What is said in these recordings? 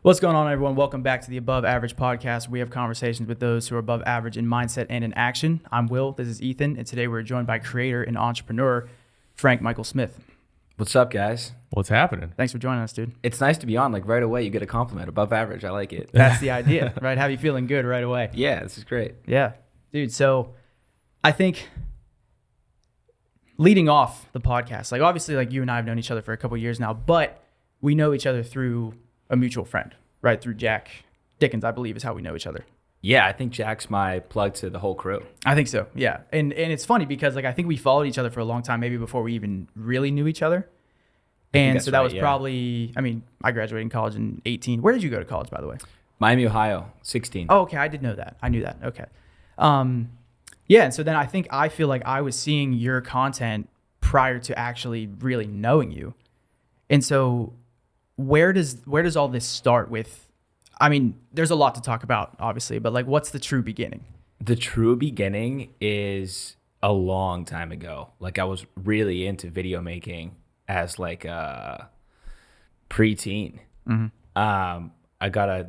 What's going on, everyone? Welcome back to the Above Average Podcast. We have conversations with those who are above average in mindset and in action. I'm Will. This is Ethan. And today we're joined by creator and entrepreneur Frank Michael Smith. What's up, guys? What's happening? Thanks for joining us, dude. It's nice to be on. Like right away, you get a compliment. Above average. I like it. That's the idea, right? Have you feeling good right away? Yeah, this is great. Yeah. Dude, so I think leading off the podcast, like obviously like you and I have known each other for a couple of years now, but we know each other through a mutual friend, right? Through Jack Dickens, I believe, is how we know each other. Yeah, I think Jack's my plug to the whole crew. I think so, yeah. And it's funny because like I think we followed each other for a long time, maybe before we even really knew each other. And so that was probably, I mean, I graduated in college in 18. Where did you go to college, by the way? Miami, Ohio, 16. Oh, okay. I did know that. I knew that. Okay. Yeah. And so then I feel like I was seeing your content prior to actually really knowing you. And so where does all this start with? I mean, there's a lot to talk about, obviously, but like, what's the true beginning? The true beginning is a long time ago. Like I was really into video making as like a preteen. Mm-hmm. I got a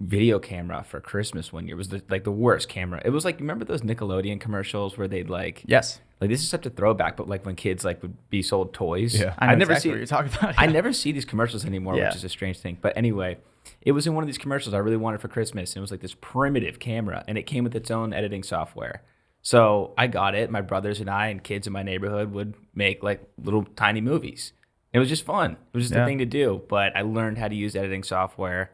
video camera for Christmas one year. It was the worst camera. It was like, remember those Nickelodeon commercials where they'd like, Yes. Like this is such a throwback, but like when kids like would be sold toys. Yeah. I never see what you're talking about. I never see these commercials anymore, which is a strange thing. But anyway, it was in one of these commercials I really wanted for Christmas. And it was like this primitive camera and it came with its own editing software. So I got it. My brothers and I and kids in my neighborhood would make like little tiny movies. It was just fun. It was just a thing to do. But I learned how to use editing software.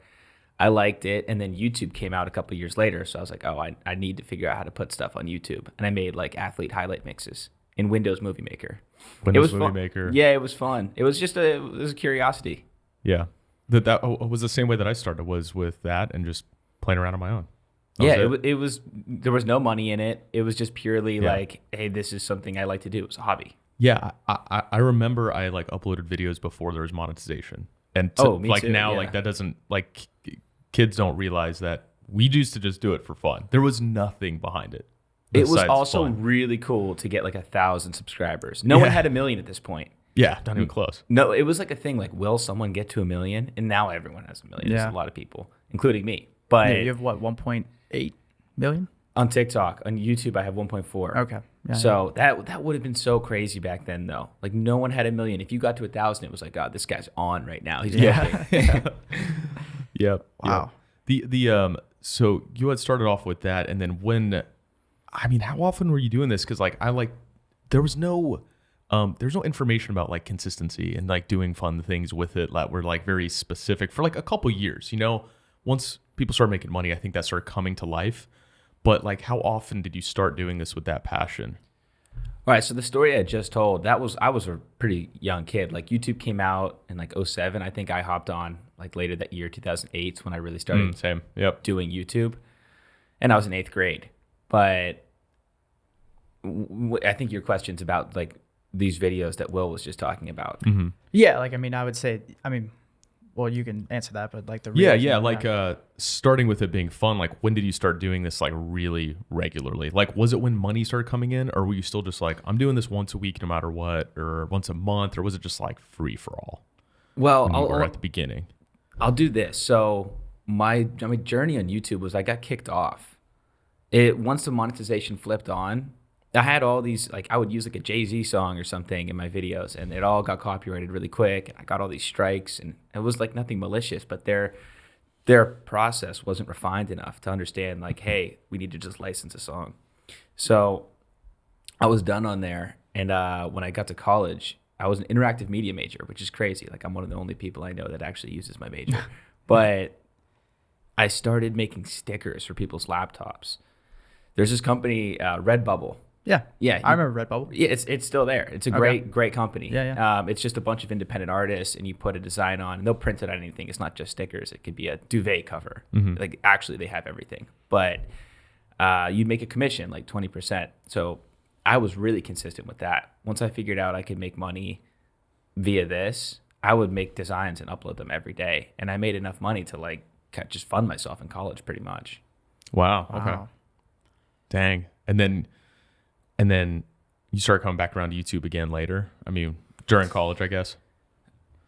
I liked it. And then YouTube came out a couple of years later. So I was like, oh, I need to figure out how to put stuff on YouTube. And I made like athlete highlight mixes in Windows Movie Maker. Windows Movie Maker. Yeah, it was fun. It was just it was a curiosity. Yeah. That was the same way that I started, was with that and just playing around on my own. It was there was no money in it. It was just purely like, hey, this is something I like to do. It was a hobby. Yeah, I remember I like uploaded videos before there was monetization. And me like too, now, yeah. like that doesn't, like kids don't realize that we used to just do it for fun. There was nothing behind it. It was also fun. really cool to get like 1,000 subscribers. No one had 1 million at this point. Yeah, not even close. No, it was like a thing like, will someone get to 1 million? And now everyone has 1 million. Yeah. There's a lot of people, including me. But Yeah, you have what, 1.8 million? on TikTok, on YouTube, I have 1.4. Okay. Yeah, So that would have been so crazy back then, though. Like no one had 1 million. If you got to 1,000, it was like, God, this guy's on right now. He's Yeah. Yep. Wow. The so you had started off with that, and then how often were you doing this? Because like there's no information about like consistency and like doing fun things with it that were like very specific for like a couple years. You know, once people started making money, I think that started coming to life. But like, how often did you start doing this with that passion? All right, so the story I just told, I was a pretty young kid. Like YouTube came out in like 2007. I think I hopped on like later that year, 2008, when I really started Same. Yep. doing YouTube. And I was in 8th grade. But I think your question's about like these videos that Will was just talking about. Mm-hmm. Yeah, like, I mean, I would say, well, you can answer that, but like starting with it being fun, like when did you start doing this like really regularly? Like, was it when money started coming in, or were you still just like, I'm doing this once a week no matter what, or once a month, or was it just like free for all? Well, or at the beginning? I'll do this. So my journey on YouTube was I got kicked off. Once the monetization flipped on, I had all these, like I would use like a Jay-Z song or something in my videos, and it all got copyrighted really quick. I got all these strikes, and it was like nothing malicious, but their process wasn't refined enough to understand like, hey, we need to just license a song. So I was done on there, and when I got to college, I was an interactive media major, which is crazy. Like I'm one of the only people I know that actually uses my major. But I started making stickers for people's laptops. There's this company, Redbubble. Yeah. I remember Redbubble. Yeah, it's still there. It's a great company. Yeah. It's just a bunch of independent artists, and you put a design on, and they'll print it on anything. It's not just stickers. It could be a duvet cover. Mm-hmm. Like actually, they have everything. But you'd make a commission, like 20%. So I was really consistent with that. Once I figured out I could make money via this, I would make designs and upload them every day, and I made enough money to like just fund myself in college, pretty much. Wow. Okay. Dang. And then you started coming back around to YouTube again later. I mean, during college, I guess.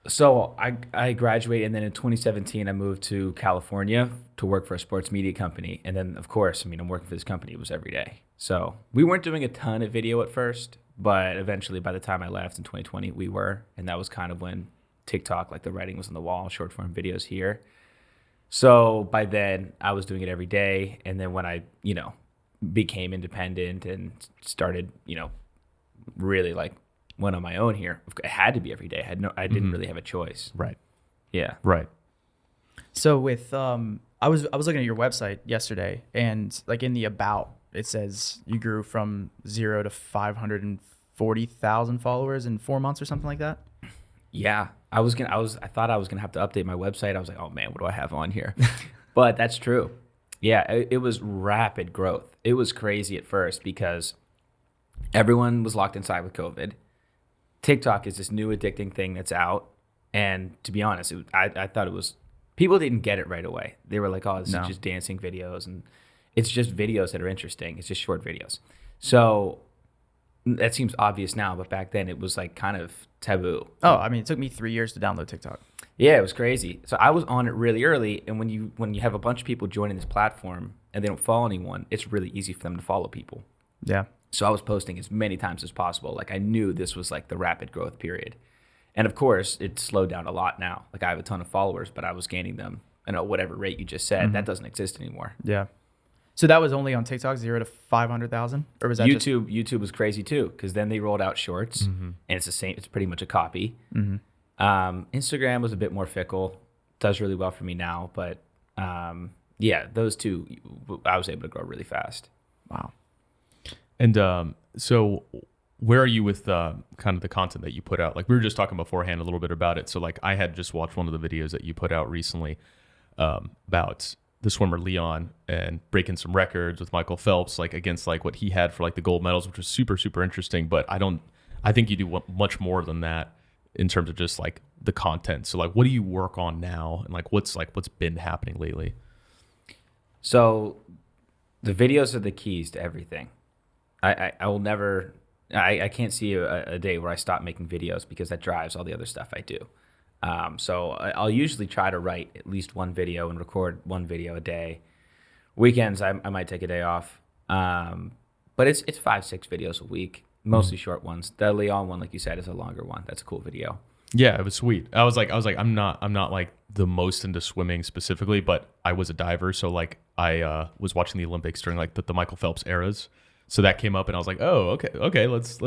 So I graduated, and then in 2017 I moved to California to work for a sports media company. And then of course, I mean, I'm working for this company. It was every day. So we weren't doing a ton of video at first, but eventually by the time I left in 2020, we were. And that was kind of when TikTok, like the writing was on the wall, short form videos here. So by then I was doing it every day. And then when I, became independent and started, really like went on my own here, it had to be every day. I didn't really have a choice. Right. Yeah. Right. So with I was looking at your website yesterday, and like in the about, it says you grew from 0 to 540,000 followers in 4 months or something like that. Yeah. I thought I was gonna have to update my website. I was like, oh man, what do I have on here? But that's true. Yeah, it was rapid growth. It was crazy at first because everyone was locked inside with COVID. TikTok is this new addicting thing that's out. And to be honest, I thought it was, people didn't get it right away. They were like, oh, this is just dancing videos. And it's just videos that are interesting. It's just short videos. So that seems obvious now, but back then it was like kind of taboo. Oh, I mean, it took me 3 years to download TikTok. Yeah, it was crazy. So I was on it really early. And when you have a bunch of people joining this platform and they don't follow anyone, it's really easy for them to follow people. Yeah. So I was posting as many times as possible. Like I knew this was like the rapid growth period. And of course, it slowed down a lot now. Like I have a ton of followers, but I was gaining them at whatever rate you just said. That doesn't exist anymore. Yeah. So that was only on TikTok, 0 to 500,000, or was that YouTube? YouTube was crazy too, because then they rolled out Shorts, and it's the same. It's pretty much a copy. Instagram was a bit more fickle. Does really well for me now, but yeah, those two, I was able to grow really fast. Wow. And so where are you with kind of the content that you put out? Like we were just talking beforehand a little bit about it. So like I had just watched one of the videos that you put out recently about the swimmer Leon and breaking some records with Michael Phelps, like against like what he had for like the gold medals, which was super, super interesting. But I think you do much more than that in terms of just like the content. So like, what do you work on now? And like, what's been happening lately? So the videos are the keys to everything. I will never, I can't see a day where I stop making videos because that drives all the other stuff I do. So I'll usually try to write at least one video and record one video a day. Weekends, I might take a day off. But it's 5-6 videos a week, mostly short ones. The Leon one, like you said, is a longer one. That's a cool video. Yeah, it was sweet. I was like, I'm not like the most into swimming specifically, but I was a diver. So like I was watching the Olympics during like the Michael Phelps eras. So that came up, and I was like, "Oh, okay, let's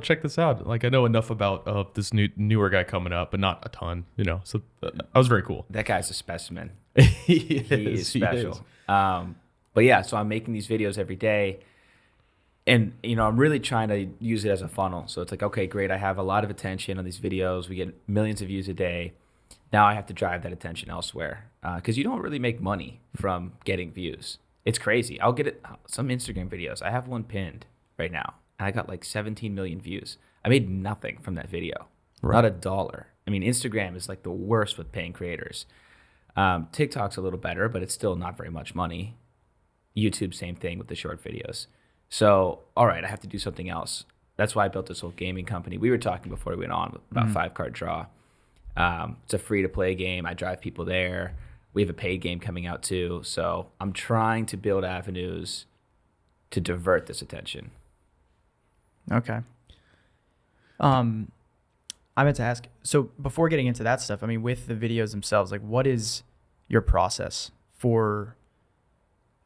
check this out." Like, I know enough about this newer guy coming up, but not a ton, So that was very cool. That guy's a specimen. He is special. He is. But yeah, so I'm making these videos every day, and I'm really trying to use it as a funnel. So it's like, okay, great, I have a lot of attention on these videos. We get millions of views a day. Now I have to drive that attention elsewhere because you don't really make money from getting views. It's crazy. I'll get some Instagram videos. I have one pinned right now, and I got like 17 million views. I made nothing from that video, not $1. I mean, Instagram is like the worst with paying creators. TikTok's a little better, but it's still not very much money. YouTube, same thing with the short videos. So, all right, I have to do something else. That's why I built this whole gaming company. We were talking before we went on about 5-card draw. It's a free-to-play game. I drive people there. We have a paid game coming out too. So I'm trying to build avenues to divert this attention. Okay. I meant to ask, so before getting into that stuff, I mean, with the videos themselves, like what is your process for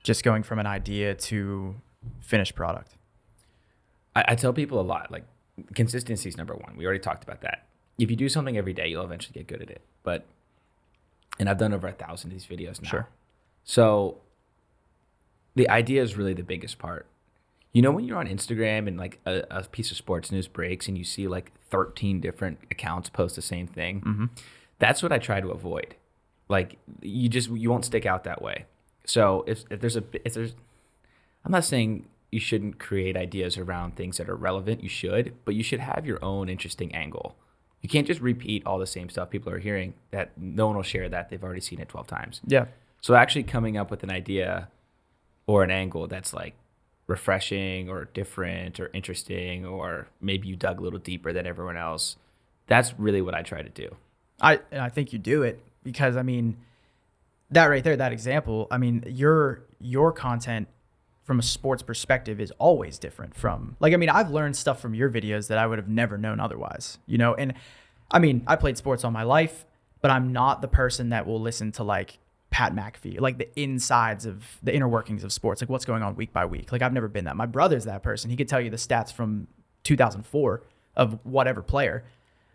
just going from an idea to finished product? I tell people a lot, like consistency is number one. We already talked about that. If you do something every day, you'll eventually get good at it. And I've done over 1,000 of these videos now. Sure. So the idea is really the biggest part. When you're on Instagram and like a piece of sports news breaks and you see like 13 different accounts post the same thing, that's what I try to avoid. Like you won't stick out that way. So if there's I'm not saying you shouldn't create ideas around things that are relevant. You should, but you should have your own interesting angle. You can't just repeat all the same stuff people are hearing that no one will share that. They've already seen it 12 times. Yeah. So actually coming up with an idea or an angle that's like refreshing or different or interesting, or maybe you dug a little deeper than everyone else, That's really what I try to do. And I think you do it because, I mean, that right there, that example, I mean, your content from a sports perspective is always different from, like, I mean, I've learned stuff from your videos that I would have never known otherwise, you know? And I mean, I played sports all my life, but I'm not the person that will listen to like Pat McAfee, like the insides of the inner workings of sports, like what's going on week by week. Like I've never been that. My brother's that person. He could tell you the stats from 2004 of whatever player.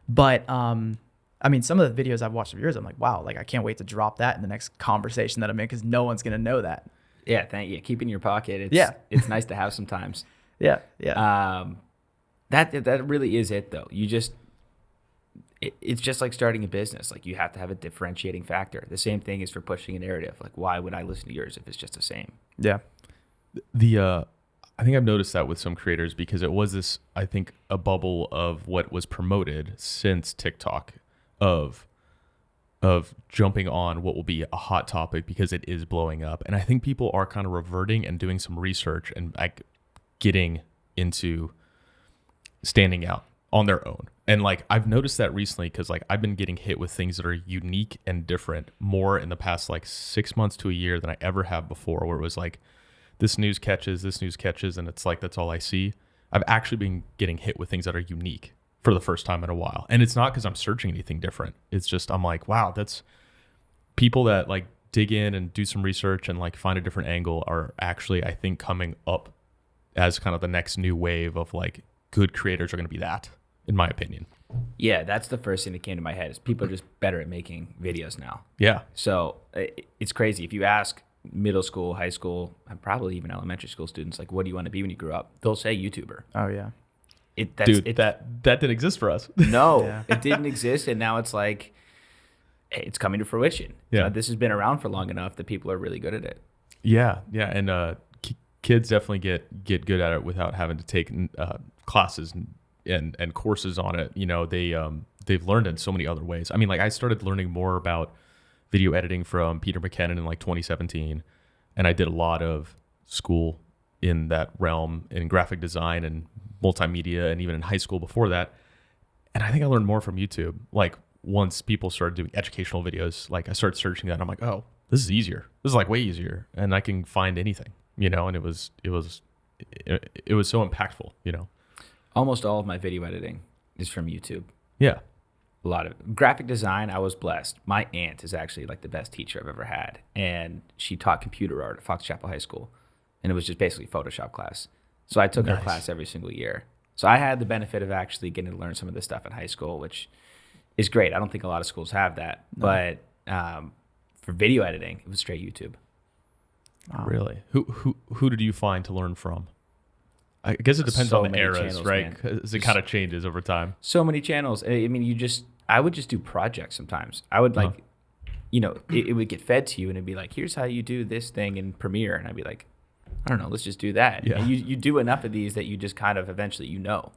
But, I mean, some of the videos I've watched of yours, I'm like, wow, like I can't wait to drop that in the next conversation that I'm in because no one's going to know that. Yeah, thank you. Keep in your pocket. It's nice to have sometimes. Yeah. That really is it though. It's just like starting a business. Like you have to have a differentiating factor. The same thing is for pushing a narrative. Like why would I listen to yours if it's just the same? Yeah. I think I've noticed that with some creators because it was this, I think, a bubble of what was promoted since TikTok of jumping on what will be a hot topic because it is blowing up. And I think people are kind of reverting and doing some research and like getting into standing out on their own. And like I've noticed that recently because like I've been getting hit with things that are unique and different more in the past like 6 months to a year than I ever have before, where it was like this news catches, and it's like that's all I see. I've actually been getting hit with things that are unique for the first time in a while. And it's not because I'm searching anything different. It's just I'm like, wow, that's people that like dig in and do some research and like find a different angle are actually, I think, coming up as kind of the next new wave of like good creators are going to be that, in my opinion. Yeah, that's the first thing that came to my head is people are just better at making videos now. Yeah. So it's crazy. If you ask middle school, high school, and probably even elementary school students, like, what do you want to be when you grow up? They'll say YouTuber. Oh, yeah. That didn't exist for us. No, Yeah. it didn't exist. And now it's like, hey, it's coming to fruition. Yeah. This has been around for long enough that people are really good at it. Yeah. And kids definitely get good at it without having to take classes and courses on it. You know, they've learned in so many other ways. I mean, like I started learning more about video editing from Peter McKinnon in like 2017, and I did a lot of school in that realm in graphic design and multimedia, and even in high school before that. And I think I learned more from YouTube. Like once people started doing educational videos, like I started searching that, and I'm like, oh, this is easier. This is like way easier, and I can find anything, you know. And it was so impactful, you know. Almost all of my video editing is from YouTube. Yeah. A lot of graphic design. I was blessed. My aunt is actually like the best teacher I've ever had, and she taught computer art at Fox Chapel High School, and it was just basically Photoshop class. So I took her class every single year. So I had the benefit of actually getting to learn some of this stuff in high school, which is great. I don't think a lot of schools have that, but for video editing, it was straight YouTube. Wow. Really? Who did you find to learn from? I guess it depends So on the many eras, channels, right? man. Because it kind of changes over time. So many channels. I mean, I would just do projects sometimes. I would like, you know, it would get fed to you and it'd be like, here's how you do this thing in Premiere. And I'd be like, I don't know, let's just do that. Yeah. And you do enough of these that you just kind of eventually, you know.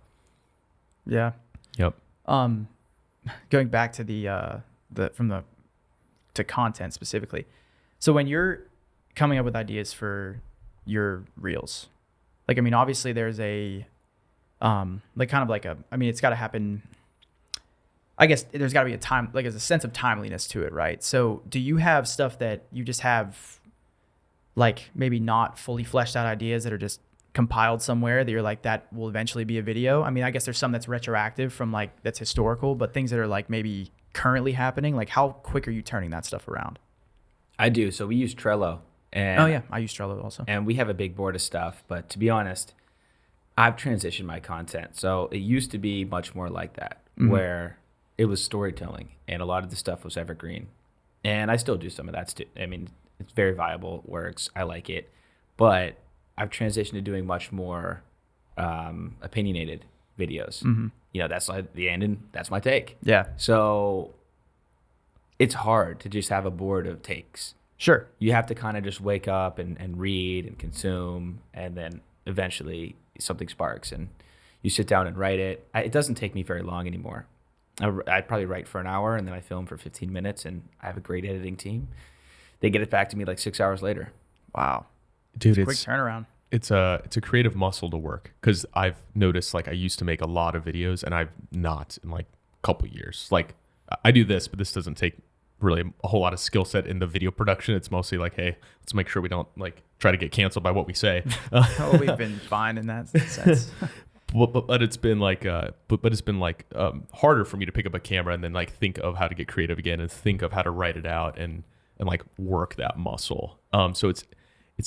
Yeah. Yep. Going back to to content specifically. So when you're coming up with ideas for your reels, like, I mean, obviously there's a, like kind of like I mean, it's got to happen. I guess there's got to be a time, like there's a sense of timeliness to it, right? So do you have stuff that you just have like maybe not fully fleshed out ideas that are just compiled somewhere that you're like, that will eventually be a video? I mean, I guess there's some that's retroactive from like, that's historical, but things that are like maybe currently happening, like how quick are you turning that stuff around? I do. So we use Trello. And, oh yeah, I use Trello also. And we have a big board of stuff, but to be honest, I've transitioned my content. So it used to be much more like that, where it was storytelling and a lot of the stuff was evergreen. And I still do some of that. I mean, it's very viable, it works, I like it. But I've transitioned to doing much more opinionated videos. You know, that's like the end and that's my take. Yeah. So it's hard to just have a board of takes. Sure. You have to kind of just wake up and read and consume, and then eventually something sparks and you sit down and write it. It doesn't take me very long anymore. I probably write for an hour and then I film for 15 minutes, and I have a great editing team. They get it back to me like 6 hours later. Wow. Dude, Quick turnaround. It's a creative muscle to work, because I've noticed like I used to make a lot of videos and I've not in like couple years. Like I do this, but this doesn't take really a whole lot of skill set in the video production. It's mostly like, hey, let's make sure we don't like try to get canceled by what we say. Oh, we've been fine in that sense. But it's been like harder for me to pick up a camera and then like think of how to get creative again and think of how to write it out and like work that muscle. So it's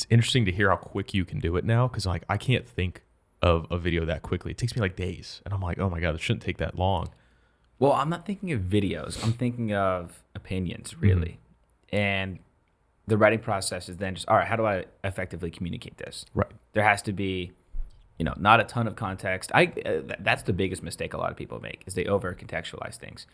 interesting to hear how quick you can do it now, because like I can't think of a video that quickly. It takes me like days, and I'm like, oh my god, this shouldn't take that long. Well, I'm not thinking of videos. I'm thinking of opinions, really. Mm-hmm. And the writing process is then just, all right, how do I effectively communicate this? Right. There has to be, not a ton of context. That's the biggest mistake a lot of people make, is they over contextualize things,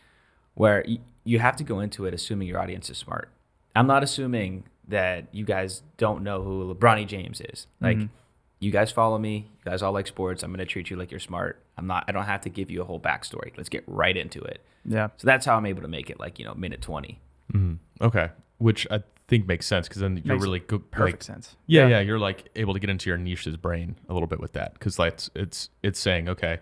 where you have to go into it assuming your audience is smart. I'm not assuming that you guys don't know who LeBron James is. Like, you guys follow me. You guys all like sports. I'm going to treat you like you're smart. I don't have to give you a whole backstory. Let's get right into it. Yeah. So that's how I'm able to make it like, minute 20. Mm-hmm. Okay. Which I think makes sense, because then you're really good. Perfect sense. Yeah. You're like able to get into your niche's brain a little bit with that, because like it's saying, okay,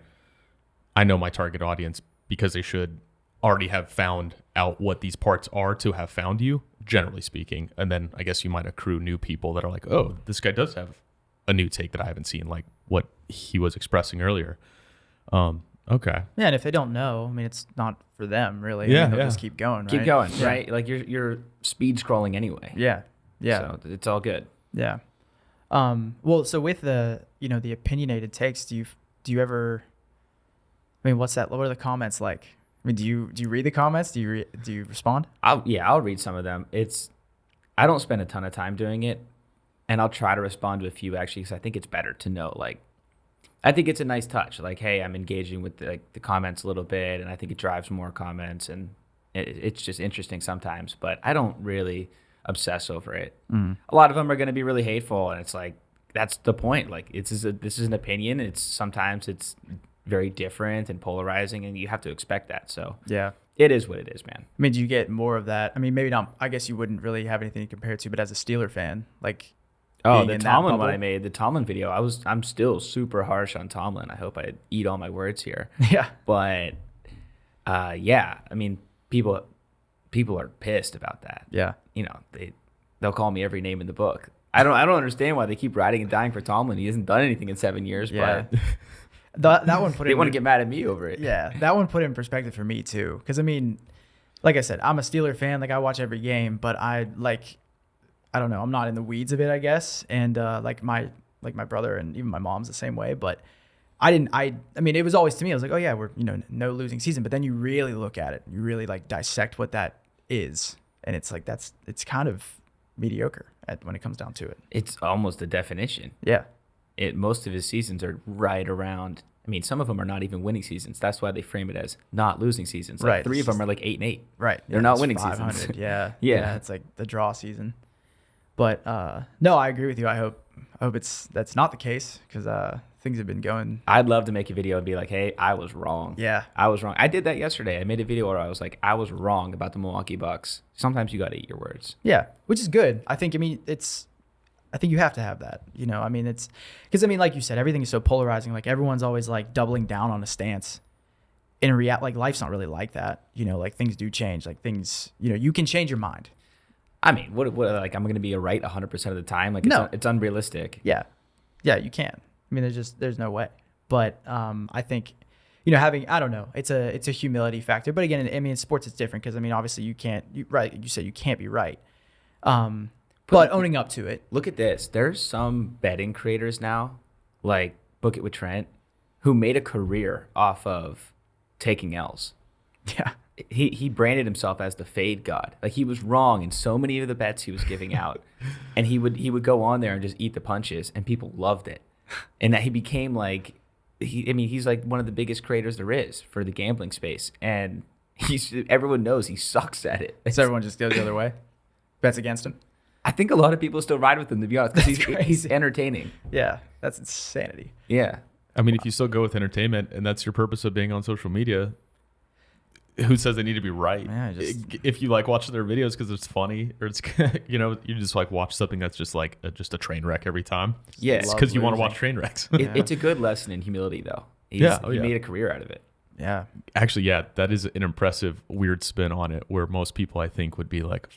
I know my target audience because they should already have found out what these parts are to have found you, generally speaking. And then I guess you might accrue new people that are like, oh, this guy does have a new take that I haven't seen, like what he was expressing earlier. Okay. Yeah, and if they don't know, I mean, it's not for them really. Yeah, I mean, they'll just keep going. Keep going, right? Like you're speed scrolling anyway. Yeah. So it's all good. Yeah. Well, so with the the opinionated takes, do you ever? I mean, what's that? What are the comments like? I mean, do you read the comments? Do you respond? I'll read some of them. I don't spend a ton of time doing it, and I'll try to respond to a few actually, because I think it's better to know. Like, I think it's a nice touch. Like, hey, I'm engaging with the comments a little bit, and I think it drives more comments, and it's just interesting sometimes. But I don't really obsess over it. A lot of them are going to be really hateful, and it's like, that's the point. Like, this is an opinion. Sometimes it's very different and polarizing, and you have to expect that. So yeah, it is what it is, man. I mean, do you get more of that? I mean, maybe not. I guess you wouldn't really have anything to compare it to, but as a Steeler fan, like, the Tomlin one I made, the Tomlin video, I'm still super harsh on Tomlin. I hope I eat all my words here. Yeah. But I mean, people are pissed about that. Yeah. They'll call me every name in the book. I don't understand why they keep riding and dying for Tomlin. He hasn't done anything in 7 years. Yeah. But that one put they want to get mad at me over it. Yeah, that one put it in perspective for me too. Because I mean, like I said, I'm a Steeler fan. Like, I watch every game, but I don't know. I'm not in the weeds of it, I guess. And like my brother and even my mom's the same way. But I mean, it was always, to me, I was like, oh yeah, we're no losing season. But then you really look at it, you really like dissect what that is, and it's like it's kind of mediocre when it comes down to it. It's almost the definition. Yeah. Most of his seasons are right around. I mean, some of them are not even winning seasons. That's why they frame it as not losing seasons. Like, right. 3 of them are like 8-8. Right. They're not winning seasons. Yeah. Yeah. It's like the draw season. But no, I agree with you. I hope that's not the case, because things have been going. I'd love to make a video and be like, hey, I was wrong. Yeah. I was wrong. I did that yesterday. I made a video where I was like, I was wrong about the Milwaukee Bucks. Sometimes you got to eat your words. Yeah, which is good. I think you have to have that. I mean, it's because, I mean, like you said, everything is so polarizing. Like, everyone's always like doubling down on a stance. In reality, like, life's not really like that. Like, things do change. Like, things, you can change your mind. I mean, what like, I'm going to be right 100% of the time? Like, no. It's unrealistic. Yeah, you can. I mean, there's no way. But I think, having, I don't know, it's a humility factor. But again, I mean, in sports it's different, because I mean, obviously you said you can't be right. But owning up to it. Look at this. There's some betting creators now, like Book It with Trent, who made a career off of taking L's. Yeah. He branded himself as the fade god. Like, he was wrong in so many of the bets he was giving out. And he would go on there and just eat the punches, and people loved it. And that he became like, he's like one of the biggest creators there is for the gambling space. And everyone knows he sucks at it. So everyone just goes the other way? Bets against him? I think a lot of people still ride with him, to be honest, because he's entertaining. Yeah, that's insanity. Yeah. I mean, if you still go with entertainment and that's your purpose of being on social media, who says they need to be right? Yeah, if you like watching their videos because it's funny, or it's you just like watch something that's just like just a train wreck every time. Yeah, because you want to watch train wrecks. It's a good lesson in humility, though. He made a career out of it. Yeah. Actually, yeah, that is an impressive weird spin on it, where most people I think would be like,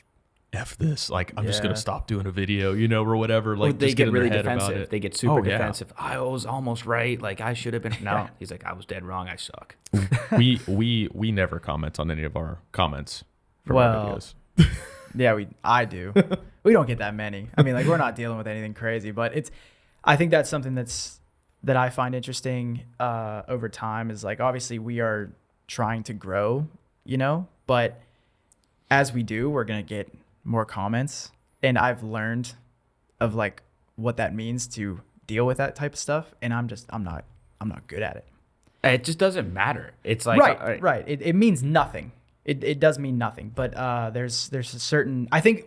F this, like I'm just gonna Yeah. stop doing a video, or whatever. Well, Like they just get in their really head about defensive. it. They get super Oh, yeah. defensive. I was almost right. Like I should have been. No, he's like, I was dead wrong. I suck. we never comment on any of our comments from our Well, videos. Yeah, I do. We don't get that many. I mean, like we're not dealing with anything crazy, but I think that's something that I find interesting over time is like, obviously we are trying to grow, but as we do, we're going to get more comments. And I've learned of like what that means to deal with that type of stuff. And I'm not good at it. It just doesn't matter. It's like Right. It means nothing. It does mean nothing. But there's a certain, I think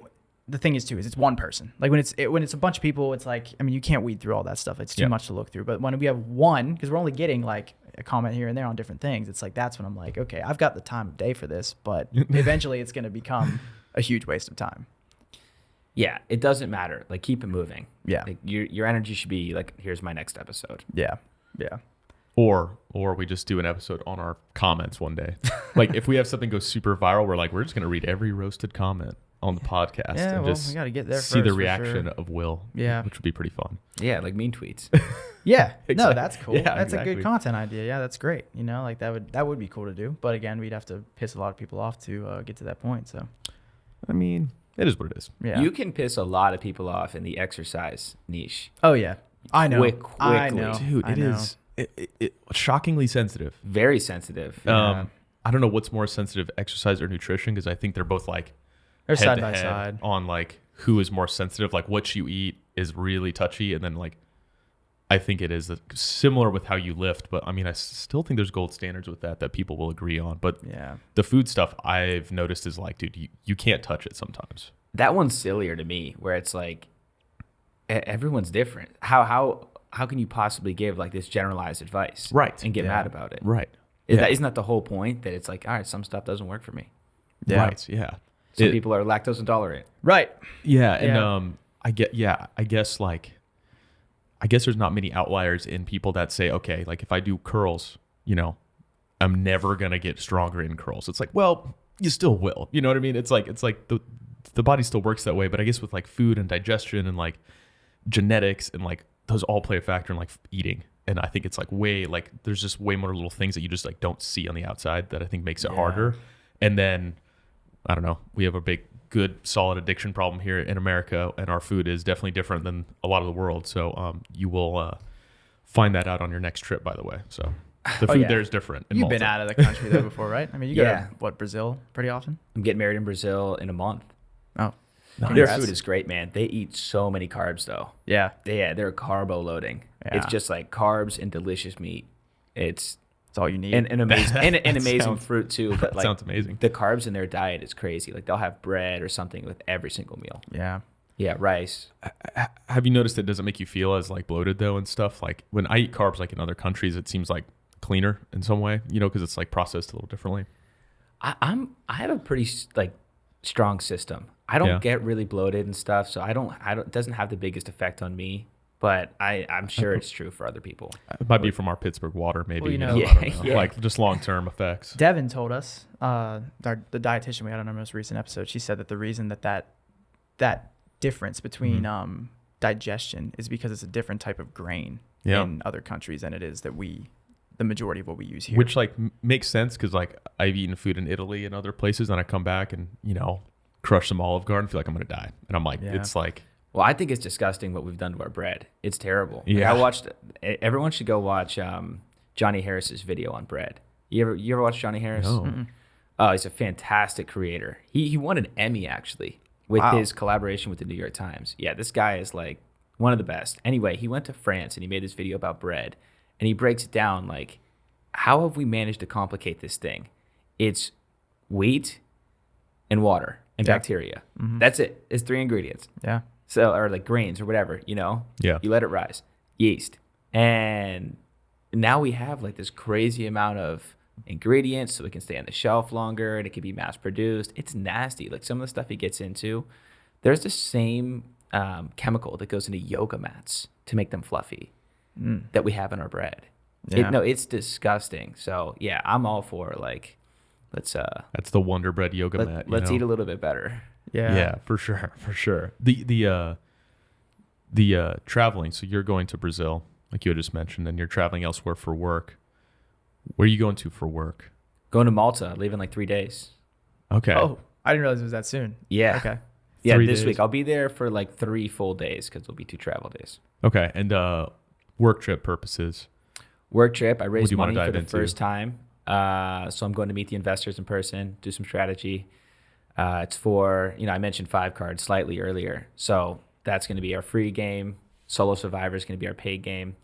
the thing is too, is it's one person. Like when it's a bunch of people, it's like, I mean, you can't weed through all that stuff. It's too much to look through. But when we have one, because we're only getting like a comment here and there on different things, it's like, that's when I'm like, okay, I've got the time of day for this, but eventually it's going to become a huge waste of time. Yeah, it doesn't matter. Like keep it moving. Yeah. Like your energy should be like, here's my next episode. Yeah. Or we just do an episode on our comments one day. Like if we have something go super viral, we're just gonna read every roasted comment on the podcast Yeah, and well, just we got to get there see first, the for reaction sure. of Will. Yeah. Which would be pretty fun. Yeah, like mean tweets. Yeah. No, Exactly. that's cool. Yeah, That's a exactly. good content idea. Yeah, that's great. Like that would be cool to do. But again, we'd have to piss a lot of people off to get to that point. So I mean, it is what it is. yeah. You can piss a lot of people off in the exercise niche. Oh yeah. I know. I Quickly. know. Dude, I it know. is shockingly sensitive. Very sensitive. Yeah. I don't know what's more sensitive, exercise or nutrition, because I think they're both like They're head side to by head side. on like who is more sensitive. Like what you eat is really touchy, and then like I think it is similar with how you lift. But I mean, I still think there's gold standards with that people will agree on. But Yeah. the food stuff I've noticed is like, dude, you can't touch it sometimes. That one's sillier to me, where it's like everyone's different. How can you possibly give like this generalized advice, Right. and get Yeah. mad about it? Right. Isn't that the whole point? That it's like, all right, some stuff doesn't work for me. Yeah. Right. Yeah. Some people are lactose intolerant. Right. Yeah, and Yeah. I guess there's not many outliers in people that say, okay, like if I do curls, I'm never gonna get stronger in curls. It's like, well, you still will. You know what I mean? It's like the body still works that way, but I guess with like food and digestion and like genetics and like those all play a factor in like eating. And I think it's like there's just way more little things that you just like don't see on the outside that I think makes it harder. And then I don't know, we have a good solid addiction problem here in America, and our food is definitely different than a lot of the world. So you will find that out on your next trip, by the way. So the food there is different. In You've been Malta. out of the country though before, right? I mean, you go Yeah. to Brazil pretty often? I'm getting married in Brazil in a month. Oh. Their Congrats. food is great, man. They eat so many carbs though. Yeah. They're carbo loading. It's Yeah. just like carbs and delicious meat. It's That's all you need. an amazing and an amazing sounds- fruit too. But like sounds amazing. the carbs in their diet is crazy. Like they'll have bread or something with every single meal. yeah. Yeah, rice. Have you noticed it doesn't make you feel as like bloated though and stuff? Like when I eat carbs, like in other countries, it seems like cleaner in some way, because it's like processed a little differently. I have a pretty like strong system. I don't get really bloated and stuff, so I don't. It doesn't have the biggest effect on me. But I'm sure it's true for other people. It might be from our Pittsburgh water, maybe. Well, I don't know. Yeah. Like just long-term effects. Devin told us, the dietitian we had on our most recent episode, she said that the reason that difference between digestion is because it's a different type of grain in other countries than it is that the majority of what we use here. Which like makes sense because like I've eaten food in Italy and other places, and I come back and crush some Olive Garden, feel like I'm gonna die, and I'm like, it's like. Well, I think it's disgusting what we've done to our bread. It's terrible. Yeah. Everyone should go watch Johnny Harris's video on bread. You ever watch Johnny Harris? No. Mm-mm. Oh, he's a fantastic creator. He won an Emmy actually with his collaboration with the New York Times. Yeah, this guy is like one of the best. Anyway, he went to France and he made this video about bread, and he breaks it down like, how have we managed to complicate this thing? It's wheat and water and bacteria. Mm-hmm. That's it. It's 3 ingredients. Yeah. So, or like grains or whatever, Yeah. You let it rise. Yeast. And now we have like this crazy amount of ingredients so it can stay on the shelf longer and it can be mass produced. It's nasty. Like some of the stuff he gets into, there's the same chemical that goes into yoga mats to make them fluffy that we have in our bread. Yeah. It's disgusting. So yeah, I'm all for like, let's That's the Wonder Bread yoga mat. let's eat a little bit better. Yeah. Yeah, for sure, for sure. The traveling. So you're going to Brazil, like you had just mentioned, and you're traveling elsewhere for work. Where are you going to for work? Going to Malta, leave in like 3 days. Okay. Oh, I didn't realize it was that soon. Yeah. Okay. Yeah, 3 this days. week. I'll be there for like 3 full days because it'll be 2 travel days. Okay, and work trip purposes. Work trip. I do raised you wanna money for dive the into? first time. So I'm going to meet the investors in person, do some strategy. It's for, I mentioned 5 cards slightly earlier. So that's going to be our free game. Solo Survivor is going to be our paid game.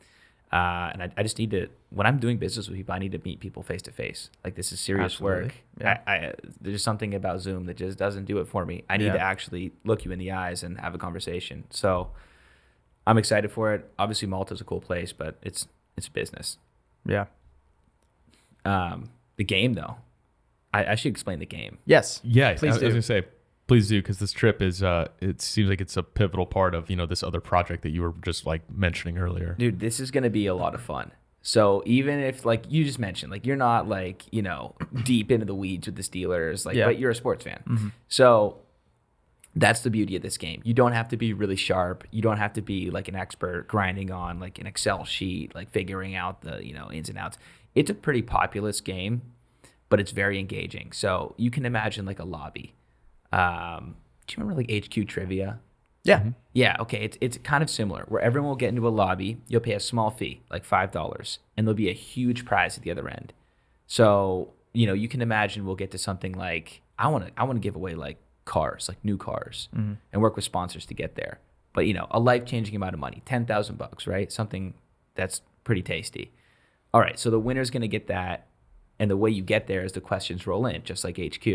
And I just need to, when I'm doing business with people, I need to meet people face to face. Like, this is serious Absolutely. work. Yeah. There's something about Zoom that just doesn't do it for me. I need Yeah. to actually look you in the eyes and have a conversation. So I'm excited for it. Obviously, Malta's a cool place, but it's business. Yeah. The game, though, I should explain the game. Yes. Yeah, Please I was do. gonna say, please do, because this trip is. It seems like it's a pivotal part of this other project that you were just like mentioning earlier. Dude, this is going to be a lot of fun. So even if, like you just mentioned, like you're not like, deep into the weeds with the Steelers, like, Yeah. but you're a sports fan. So that's the beauty of this game. You don't have to be really sharp. You don't have to be like an expert grinding on like an Excel sheet, like figuring out the, ins and outs. It's a pretty populous game, but it's very engaging. So you can imagine like a lobby. Do you remember like HQ Trivia? Yeah. Yeah, okay. It's kind of similar where everyone will get into a lobby. You'll pay a small fee, like $5, and there'll be a huge prize at the other end. So, you can imagine we'll get to something like I want to give away like cars, like new cars, and work with sponsors to get there. But, a life-changing amount of money, $10,000, right? Something that's pretty tasty. All right, so the winner's going to get that, and the way you get there is the questions roll in, just like HQ.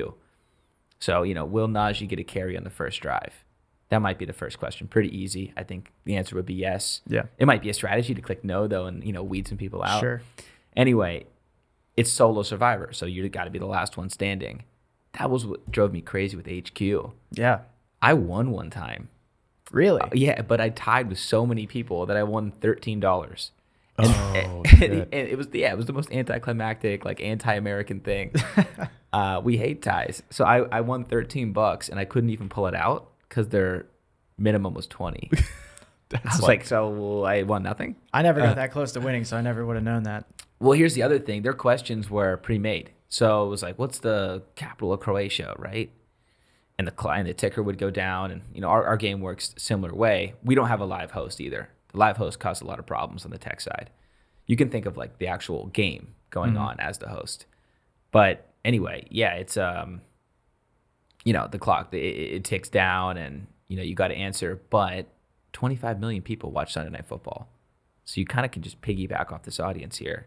So, will Najee get a carry on the first drive? That might be the first question. Pretty easy. I think the answer would be yes. Yeah. It might be a strategy to click no, though, and, weed some people out. Sure. Anyway, it's Solo Survivor, so you got to be the last one standing. That was what drove me crazy with HQ. Yeah. I won one time. Really? Yeah, but I tied with so many people that I won $13. Oh, And shit. it was the most anticlimactic, like anti-American thing. We hate ties. So I won $13 and I couldn't even pull it out because their minimum was 20. I was like, so I won nothing? I never got that close to winning, so I never would have known that. Well, here's the other thing. Their questions were pre-made. So it was like, what's the capital of Croatia, right? And the ticker would go down. And, our game works a similar way. We don't have a live host either. The live host caused a lot of problems on the tech side. You can think of like the actual game going on as the host. But anyway, yeah, it's, the clock, it ticks down and, you got to answer. But 25 million people watch Sunday Night Football. So you kind of can just piggyback off this audience here.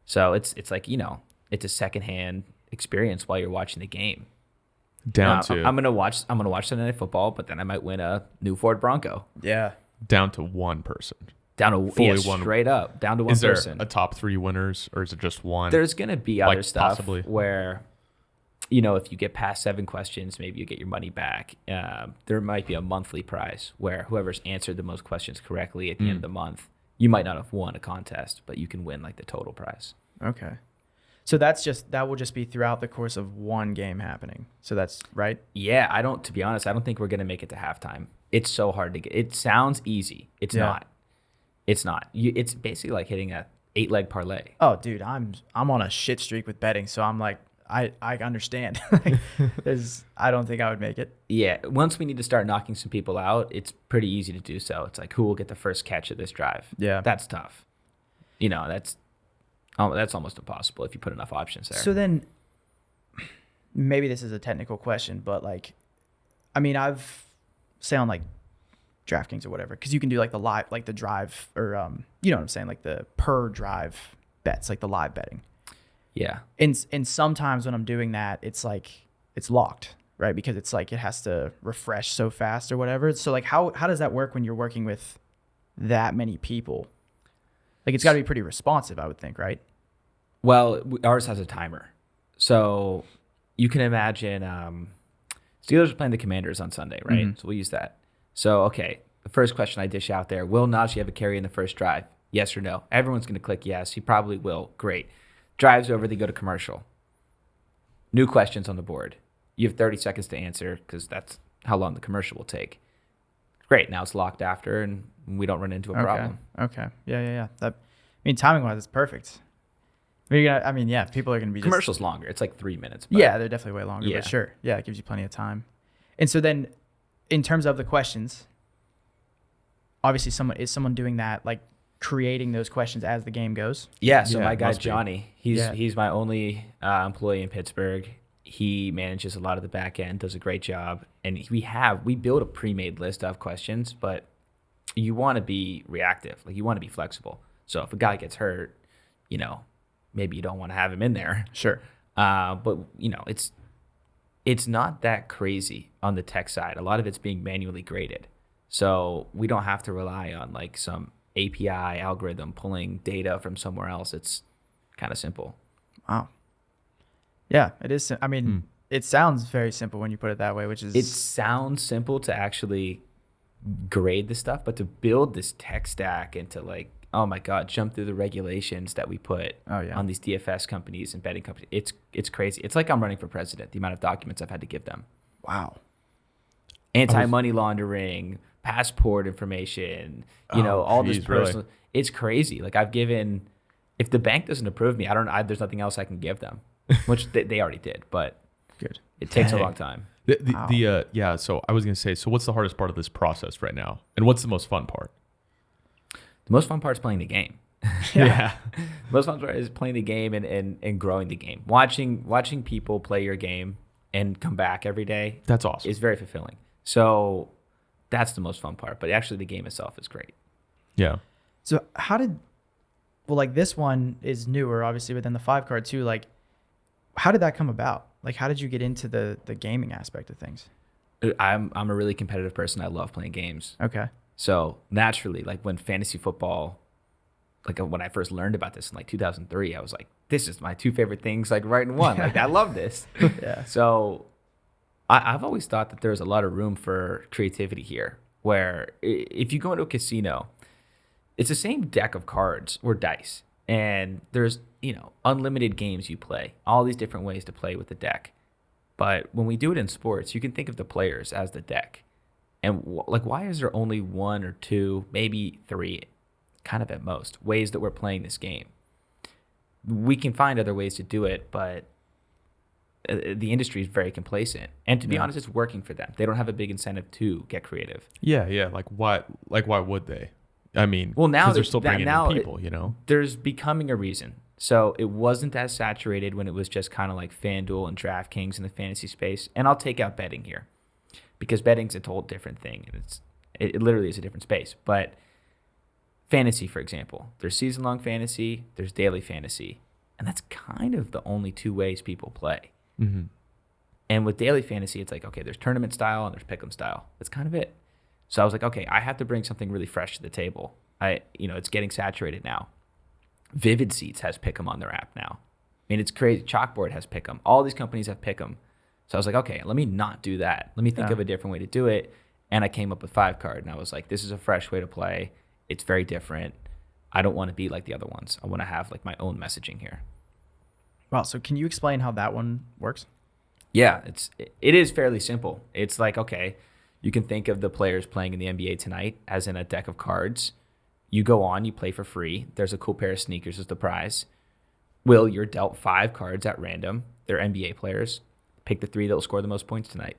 So it's like, it's a secondhand experience while you're watching the game. Down I'm gonna watch Sunday Night Football, but then I might win a new Ford Bronco. Yeah. to one person. Down to Fully one. straight up down to one Is there person. a top 3 winners, or is it just one? There's gonna be other Like, stuff possibly. where, if you get past 7 questions, maybe you get your money back. There might be a monthly prize where whoever's answered the most questions correctly at the end of the month, you might not have won a contest, but you can win like the total prize. Okay. So that will just be throughout the course of one game happening. So that's right. Yeah, to be honest, I don't think we're going to make it to halftime. It's so hard to get. It sounds easy. It's Yeah. not. It's not. It's basically like hitting a 8-leg parlay. Oh, dude, I'm on a shit streak with betting, so I'm like, I understand. I don't think I would make it. Yeah, once we need to start knocking some people out, it's pretty easy to do so. It's like, who will get the first catch of this drive? Yeah. That's tough. That's almost impossible if you put enough options there. So then, maybe this is a technical question, but like, I mean, I've say on like DraftKings or whatever, because you can do like the live, like the drive, or you know what I'm saying, like the per drive bets, like the live betting. Yeah. And sometimes when I'm doing that, it's like it's locked, right? Because it's like it has to refresh so fast or whatever. So like, how does that work when you're working with that many people? Like, it's got to be pretty responsive, I would think, right? Well, ours has a timer. So you can imagine Steelers are playing the Commanders on Sunday, right? So we'll use that. So, okay, the first question I dish out there, will Najee have a carry in the first drive? Yes or no. Everyone's going to click yes. He probably will. Great. Drives over, they go to commercial. New questions on the board. You have 30 seconds to answer because that's how long the commercial will take. Great. Now it's locked after and we don't run into a problem. Okay. Yeah. That, I mean, timing wise, it's perfect. People are going to be Commercial's longer. It's like 3 minutes. But yeah, they're definitely way longer, Yeah. but sure. Yeah, it gives you plenty of time. And so then in terms of the questions, obviously someone doing that, like creating those questions as the game goes. Yeah, so Yeah, my guy must be. Johnny, he's my only employee in Pittsburgh. He manages a lot of the back end, does a great job, and we build a pre-made list of questions, but you want to be reactive, like you want to be flexible. So if a guy gets hurt, maybe you don't want to have him in there. Sure. But it's not that crazy on the tech side. A lot of it's being manually graded, so we don't have to rely on like some API algorithm pulling data from somewhere else. It's kind of simple. Wow. Yeah, it is. I mean, it sounds very simple when you put it that way, which is... It sounds simple to actually grade the stuff, but to build this tech stack and to like, oh my God, jump through the regulations that we put on these DFS companies and betting companies. It's crazy. It's like I'm running for president, the amount of documents I've had to give them. Wow. Anti-money laundering, passport information, all this personal. Really? It's crazy. Like I've given, if the bank doesn't approve me, there's nothing else I can give them, which they already did, but Good. it takes a long time. So I was going to say, so what's the hardest part of this process right now? And what's the most fun part? The most fun part is playing the game. Yeah. The most fun part is playing the game and growing the game. Watching people play your game and come back every day. That's awesome. Is very fulfilling. So that's the most fun part. But actually the game itself is great. Yeah. So this one is newer, obviously, but then the 5 card too, like, how did that come about? Like, how did you get into the gaming aspect of things? I'm a really competitive person. I love playing games. Okay. So naturally, like when fantasy football, like when I first learned about this in like 2003, I was like, this is my 2 favorite things, like right in one. Like I love this. Yeah. So I've always thought that there's a lot of room for creativity here, where if you go into a casino, it's the same deck of cards or dice, and there's, unlimited games you play, all these different ways to play with the deck. But when we do it in sports, you can think of the players as the deck. And why is there only 1 or 2, maybe 3, kind of at most, ways that we're playing this game? We can find other ways to do it, but the industry is very complacent. And to be honest, it's working for them. They don't have a big incentive to get creative. Yeah. Like why would they? I mean, well, now they're still bringing in people, There's becoming a reason. So it wasn't as saturated when it was just kind of like FanDuel and DraftKings in the fantasy space. And I'll take out betting here, because betting's a whole different thing, and it literally is a different space. But fantasy, for example, there's season-long fantasy, there's daily fantasy, and that's kind of the only 2 ways people play. Mm-hmm. And with daily fantasy, it's like, okay, there's tournament style and there's pick'em style. That's kind of it. So I was like, okay, I have to bring something really fresh to the table. It's getting saturated now. Vivid Seats has pick'em on their app now. I mean, it's crazy. Chalkboard has pick'em. All these companies have pick'em. So I was like, okay, let me not do that. Let me think of a different way to do it. And I came up with 5 card, and I was like, this is a fresh way to play. It's very different. I don't want to be like the other ones. I want to have like my own messaging here. Wow. So can you explain how that one works? Yeah, it is fairly simple. It's like, okay, you can think of the players playing in the NBA tonight as in a deck of cards. You go on, you play for free. There's a cool pair of sneakers as the prize. You're dealt 5 cards at random. They're NBA players. Pick the 3 that will score the most points tonight.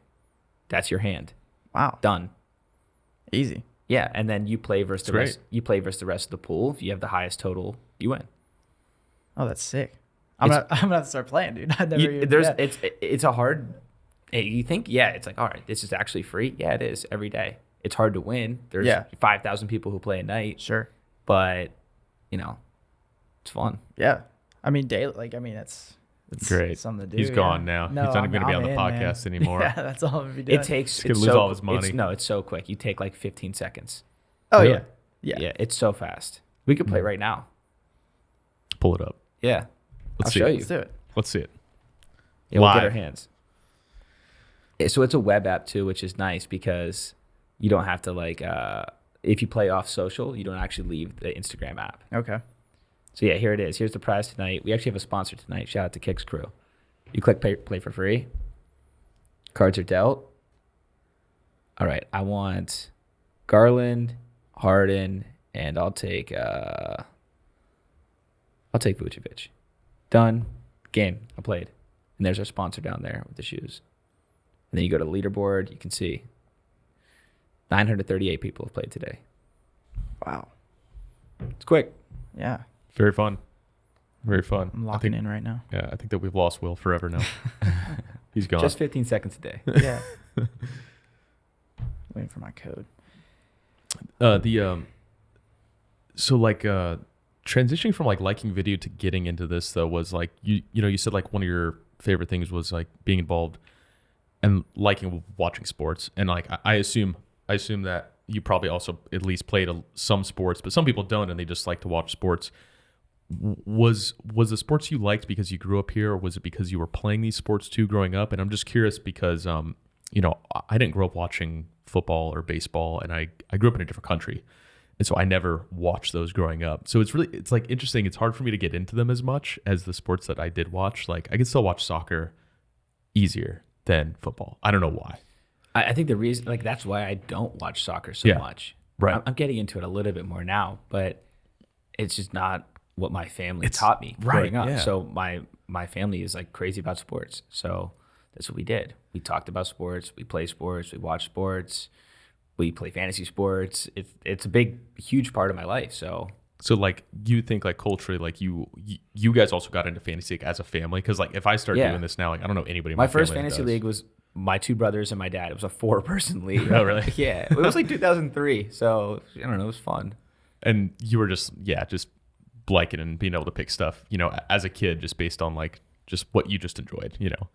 That's your hand. Wow. Done. Easy. Yeah, and then you play versus the Great. rest. You play versus the rest of the pool. If you have the highest total, you win. Oh, that's sick. I'm gonna have to start playing, dude. I never even, It's a hard. You think, it's like, all right, this is actually free. Yeah, it is every day. It's hard to win. There's 5,000 people who play a night. Sure. But it's fun. Yeah. I mean, daily. It's great. something to do. He's gone now. No, He's not even going to be on the I'm in, podcast man. anymore. Yeah, that's all I'm doing. It takes. He's gonna lose all his money. It's so quick. You take like 15 seconds. Oh Really? yeah. Yeah, it's so fast. We could play right now. Pull it up. Yeah, Let's I'll see show it. you. Let's do it. Let's see it. Yeah, we'll get Live. our hands. So it's a web app too, which is nice because you don't have to if you play off social, you don't actually leave the Instagram app. Okay. So yeah, here it is. Here's the prize tonight. We actually have a sponsor tonight. Shout out to Kicks Crew. You click play for free. Cards are dealt. All right, I want Garland, Harden, and I'll take Vucevic. Done. Game. I played. And there's our sponsor down there with the shoes. And then you go to the leaderboard. You can see 938 people have played today. Wow. It's quick. Yeah. Very fun. Very fun. I'm locking in right now. Yeah, I think that we've lost Will forever now. He's gone. Just 15 seconds a day. Yeah. Waiting for my code. So like transitioning from like liking video to getting into this though was like you know you said like one of your favorite things was like being involved and liking watching sports, and like I assume that you probably also at least played some sports, but some people don't and they just like to watch sports. Was the sports you liked because you grew up here, or was it because you were playing these sports too growing up? And I'm just curious because you know, I didn't grow up watching football or baseball, and I grew up in a different country. And so I never watched those growing up. So it's like interesting. It's hard for me to get into them as much as the sports that I did watch. Like I can still watch soccer easier than football. I don't know why. I think the reason, like, that's why I don't watch soccer so much. Right. I'm getting into it a little bit more now, but it's just not what my family taught me growing up. Yeah. So my family is like crazy about sports. So that's what we did. We talked about sports. We play sports. We watch sports. We play fantasy sports. It's a big, huge part of my life. So like you think like culturally, like you guys also got into fantasy like, as a family? Because like if I start doing this now, like I don't know anybody in my my first family fantasy league was my two brothers and my dad. It was a 4-person league. Oh, really? Yeah. It was like 2003. So I don't know. It was fun. And you were just liking and being able to pick stuff, you know, as a kid, just based on like just what you just enjoyed, you know?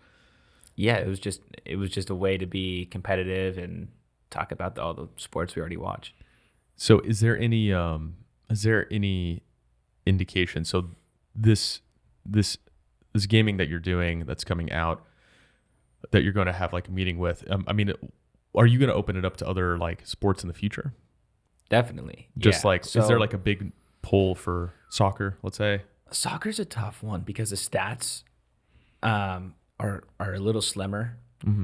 Yeah, it was just a way to be competitive and talk about all the sports we already watch. So is there any indication? So this gaming that you're doing that's coming out that you're going to have like a meeting with, I mean, are you going to open it up to other like sports in the future? Definitely. Just yeah. like, So, is there like a big pull for soccer, let's say? Soccer's a tough one because the stats are a little slimmer,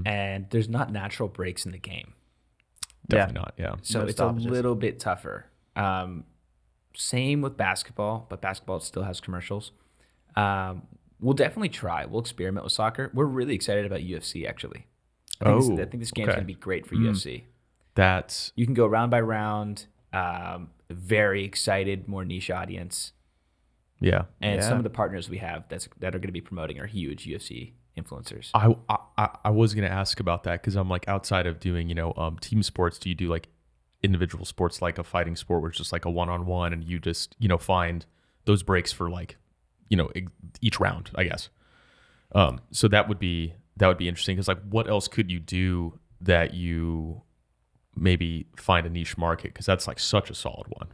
and there's not natural breaks in the game. Definitely not. Yeah. So No it's stoppages. a little bit tougher. Same with basketball, but basketball still has commercials. We'll definitely try. We'll experiment with soccer. We're really excited about UFC, actually. I think this game's going to be great for UFC. That's You can go round by round. Very excited, more niche audience. yeah. And some of the partners we have that are going to be promoting are huge UFC influencers. I was gonna ask about that because I'm like outside of doing team sports, do you do like individual sports like a fighting sport where it's just like a one-on-one and you just find those breaks for like each round, I guess. So that would be interesting because like what else could you do that you maybe find a niche market, because that's like such a solid one.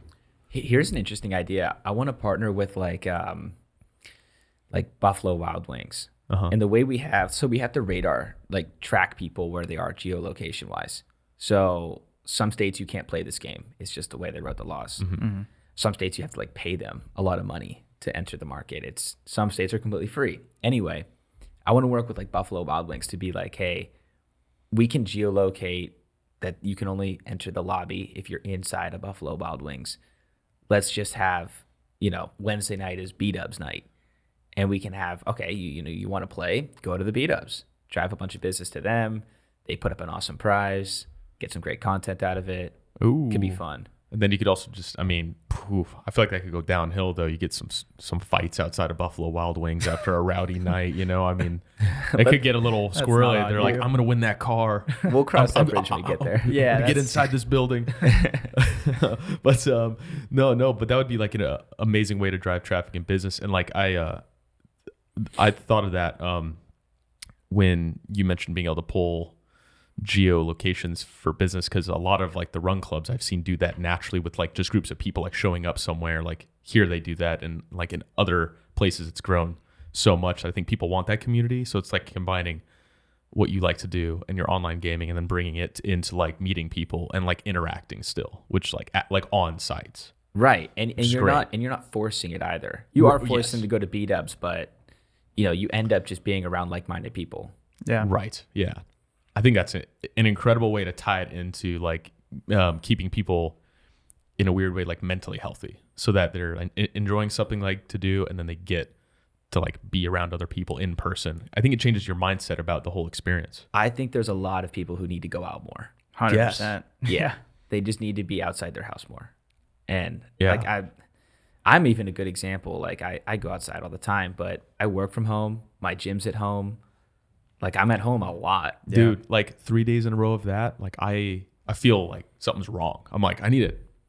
Here's an interesting idea. I want to partner with like Buffalo Wild Wings. And the way we have the radar, like track people where they are geolocation wise. So some states you can't play this game. It's just the way they wrote the laws. Some states you have to like pay them a lot of money to enter the market. Some states are completely free. Anyway, I want to work with like Buffalo Wild Wings to be like, hey, we can geolocate that you can only enter the lobby if you're inside a Buffalo Wild Wings. Let's just have, Wednesday night is B-Dubs night. And we can have, okay, you want to play, go to the B-Dubs, drive a bunch of business to them. They put up an awesome prize, get some great content out of it. Ooh. Could be fun. And then you could also just, I feel like that could go downhill though. You get some fights outside of Buffalo Wild Wings after a rowdy night, it could get a little squirrely. They're like, I'm going to win that car. We'll cross that bridge when we get there. Yeah, get inside this building. But no, but that would be like an amazing way to drive traffic in business. And like I thought of that when you mentioned being able to pull geolocations for business, because a lot of like the run clubs I've seen do that naturally with like just groups of people like showing up somewhere. Like here they do that, and like in other places it's grown so much. I think people want that community, so it's like combining what you like to do and your online gaming, and then bringing it into like meeting people and like interacting still, which like like on sites. Right. And Which is you're great. not forcing it either. You are Yes. forcing them to go to B-dubs, but you end up just being around like-minded people. Yeah. Right. Yeah. I think that's an incredible way to tie it into like keeping people in a weird way like mentally healthy, so that they're enjoying something like to do, and then they get to like be around other people in person. I think it changes your mindset about the whole experience. I think there's a lot of people who need to go out more. 100%. Yeah. They just need to be outside their house more. And Yeah. like I'm even a good example. Like I go outside all the time, but I work from home. My gym's at home. Like I'm at home a lot. Dude, like 3 days in a row of that, like I feel like something's wrong. I'm like, I need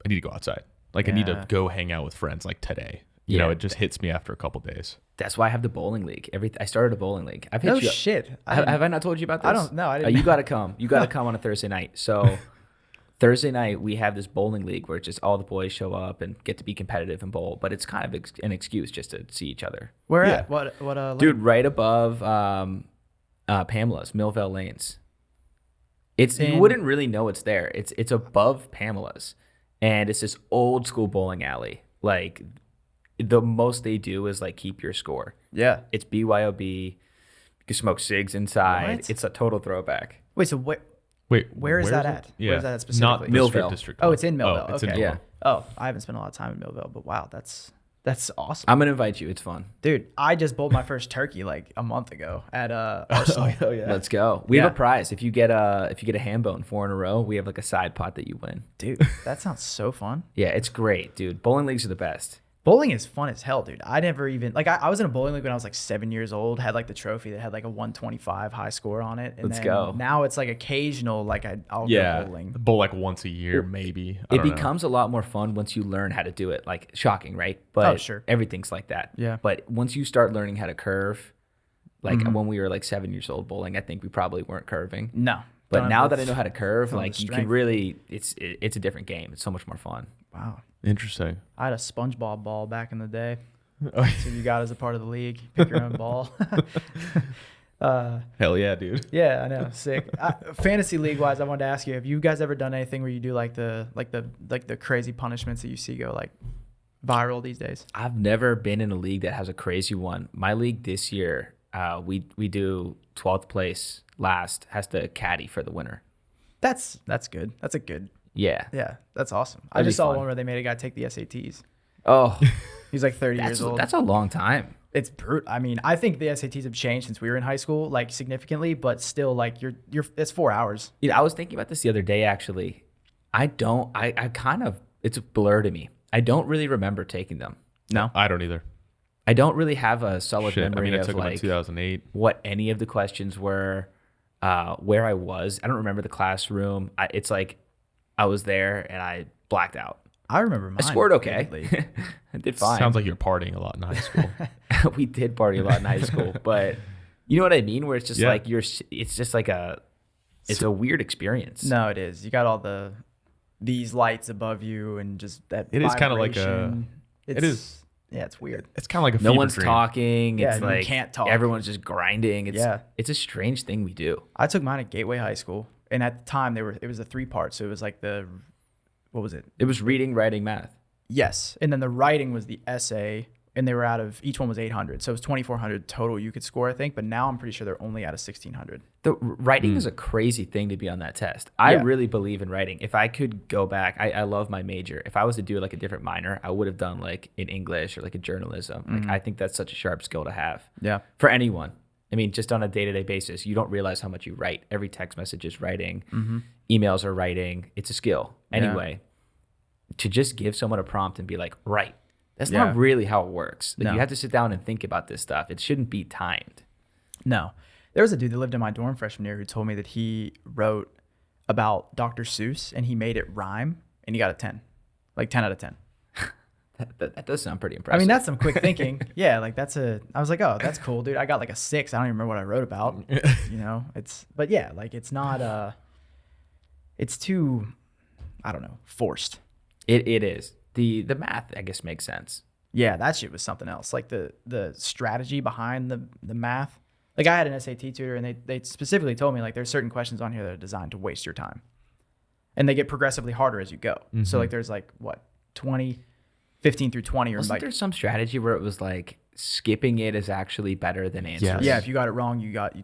to go outside. Like I need to Yeah. go hang out with friends like today. You know, Yeah. it just hits me after a couple days. That's why I have the bowling league. I started a bowling league. I've hit No you up. shit. Have I not told you about this? I don't know. I didn't You know. got to come. You got to come on a Thursday night. So Thursday night we have this bowling league where just all the boys show up and get to be competitive and bowl. But it's kind of an excuse just to see each other. Where Yeah. at? What Dude, right above Pamela's, Millvale Lanes. You wouldn't really know it's there. It's above Pamela's, and it's this old school bowling alley. Like the most they do is like keep your score. Yeah. It's BYOB. You can smoke cigs inside. What? It's a total throwback. Wait, so what? Wait, Where is that it? at? Yeah. Where is that at Not specifically? the Millville. strip district. Oh, it's in Millville. Oh, it's Okay. in Millville. Oh, I haven't spent a lot of time in Millville, but wow, that's awesome. I'm gonna invite you. It's fun. Dude, I just bowled my first turkey like a month ago at Arsenal. Oh yeah. Let's go. We have Yeah. a prize. If you get a ham bone 4 in a row, we have like a side pot that you win. Dude, that sounds so fun. Yeah, it's great, dude. Bowling leagues are the best. Bowling is fun as hell, dude. I never even like I was in a bowling league when I was like 7 years old. Had like the trophy that had like a 125 high score on it. And Let's then go. Now it's like occasional. Like I'll Yeah. go bowling. Bowl like once a year, maybe. I It don't know. becomes a lot more fun once you learn how to do it. Like shocking, right? But Oh, sure. everything's like that. Yeah. But once you start learning how to curve, like when we were like 7 years old bowling, I think we probably weren't curving. No, But don't now have that the- I know how to curve, don't have like the you can strength. really, it's a different game. It's so much more fun. Wow, Interesting. I had a SpongeBob ball back in the day. Oh, So you got as a part of the league, pick your own ball. hell yeah, dude. Yeah, I know, sick. Fantasy league wise, I wanted to ask you: have you guys ever done anything where you do like the crazy punishments that you see go like viral these days? I've never been in a league that has a crazy one. My league this year, we do 12th place last has to caddy for the winner. That's good. That's a good. Yeah. Yeah, that's awesome. I That'd be just saw fun. one where they made a guy take the SATs. Oh, He's like 30 years old. that's a long time. It's brutal. I mean, I think the SATs have changed since we were in high school, like significantly, but still, like it's 4 hours. I was thinking about this the other day, actually. I kind of, it's a blur to me. I don't really remember taking them. No, I don't either. I don't really have a solid Shit. I memory mean, I of took them in like 2008. what any of the questions were, where I was. I don't remember the classroom. It's like I was there and I blacked out. I remember mine. I scored okay. vividly. I did fine. Sounds like you're partying a lot in high school. We did party a lot in high school, but you know what I mean? Where it's just Yeah. like it's just like it's a weird experience. No, it is. You got all these lights above you and just that. It is kinda like a- vibration. it is. Yeah, it's weird. It's kind of like a No fever one's dream. talking. Yeah, It's you like can't talk. everyone's just grinding. Yeah. It's a strange thing we do. I took mine at Gateway High School, and at the time it was a 3-part, so it was like what was it? It was reading, writing, math. Yes, and then the writing was the essay, and they were each one was 800, so it was 2,400 total you could score, I think. But now I'm pretty sure they're only out of 1,600. The writing is a crazy thing to be on that test. I Yeah. really believe in writing. If I could go back, I love my major. If I was to do like a different minor, I would have done like in English or like a journalism. Like I think that's such a sharp skill to have Yeah, for anyone. I mean, just on a day-to-day basis, you don't realize how much you write. Every text message is writing. Emails are writing. It's a skill. Anyway, to just give someone a prompt and be like, write. That's Yeah. not really how it works. Like, No. you have to sit down and think about this stuff. It shouldn't be timed. no. There was a dude that lived in my dorm freshman year who told me that he wrote about Dr. Seuss and he made it rhyme, and he got a 10, like 10 out of 10. That does sound pretty I impressive. mean, that's some quick thinking. Yeah, like I was like, oh, that's cool, dude. I got like a 6. I don't even remember what I wrote about. But yeah, like it's not it's too, I don't know, forced. It is. The math, I guess, makes sense. Yeah, that shit was something else. Like the strategy behind the math. Like I had an SAT tutor and they specifically told me like there's certain questions on here that are designed to waste your time. And they get progressively harder as you go. So like there's like what 15 through 20 or Wasn't like there some strategy where it was like skipping it is actually better than answering? yeah, if you got it wrong, you docked.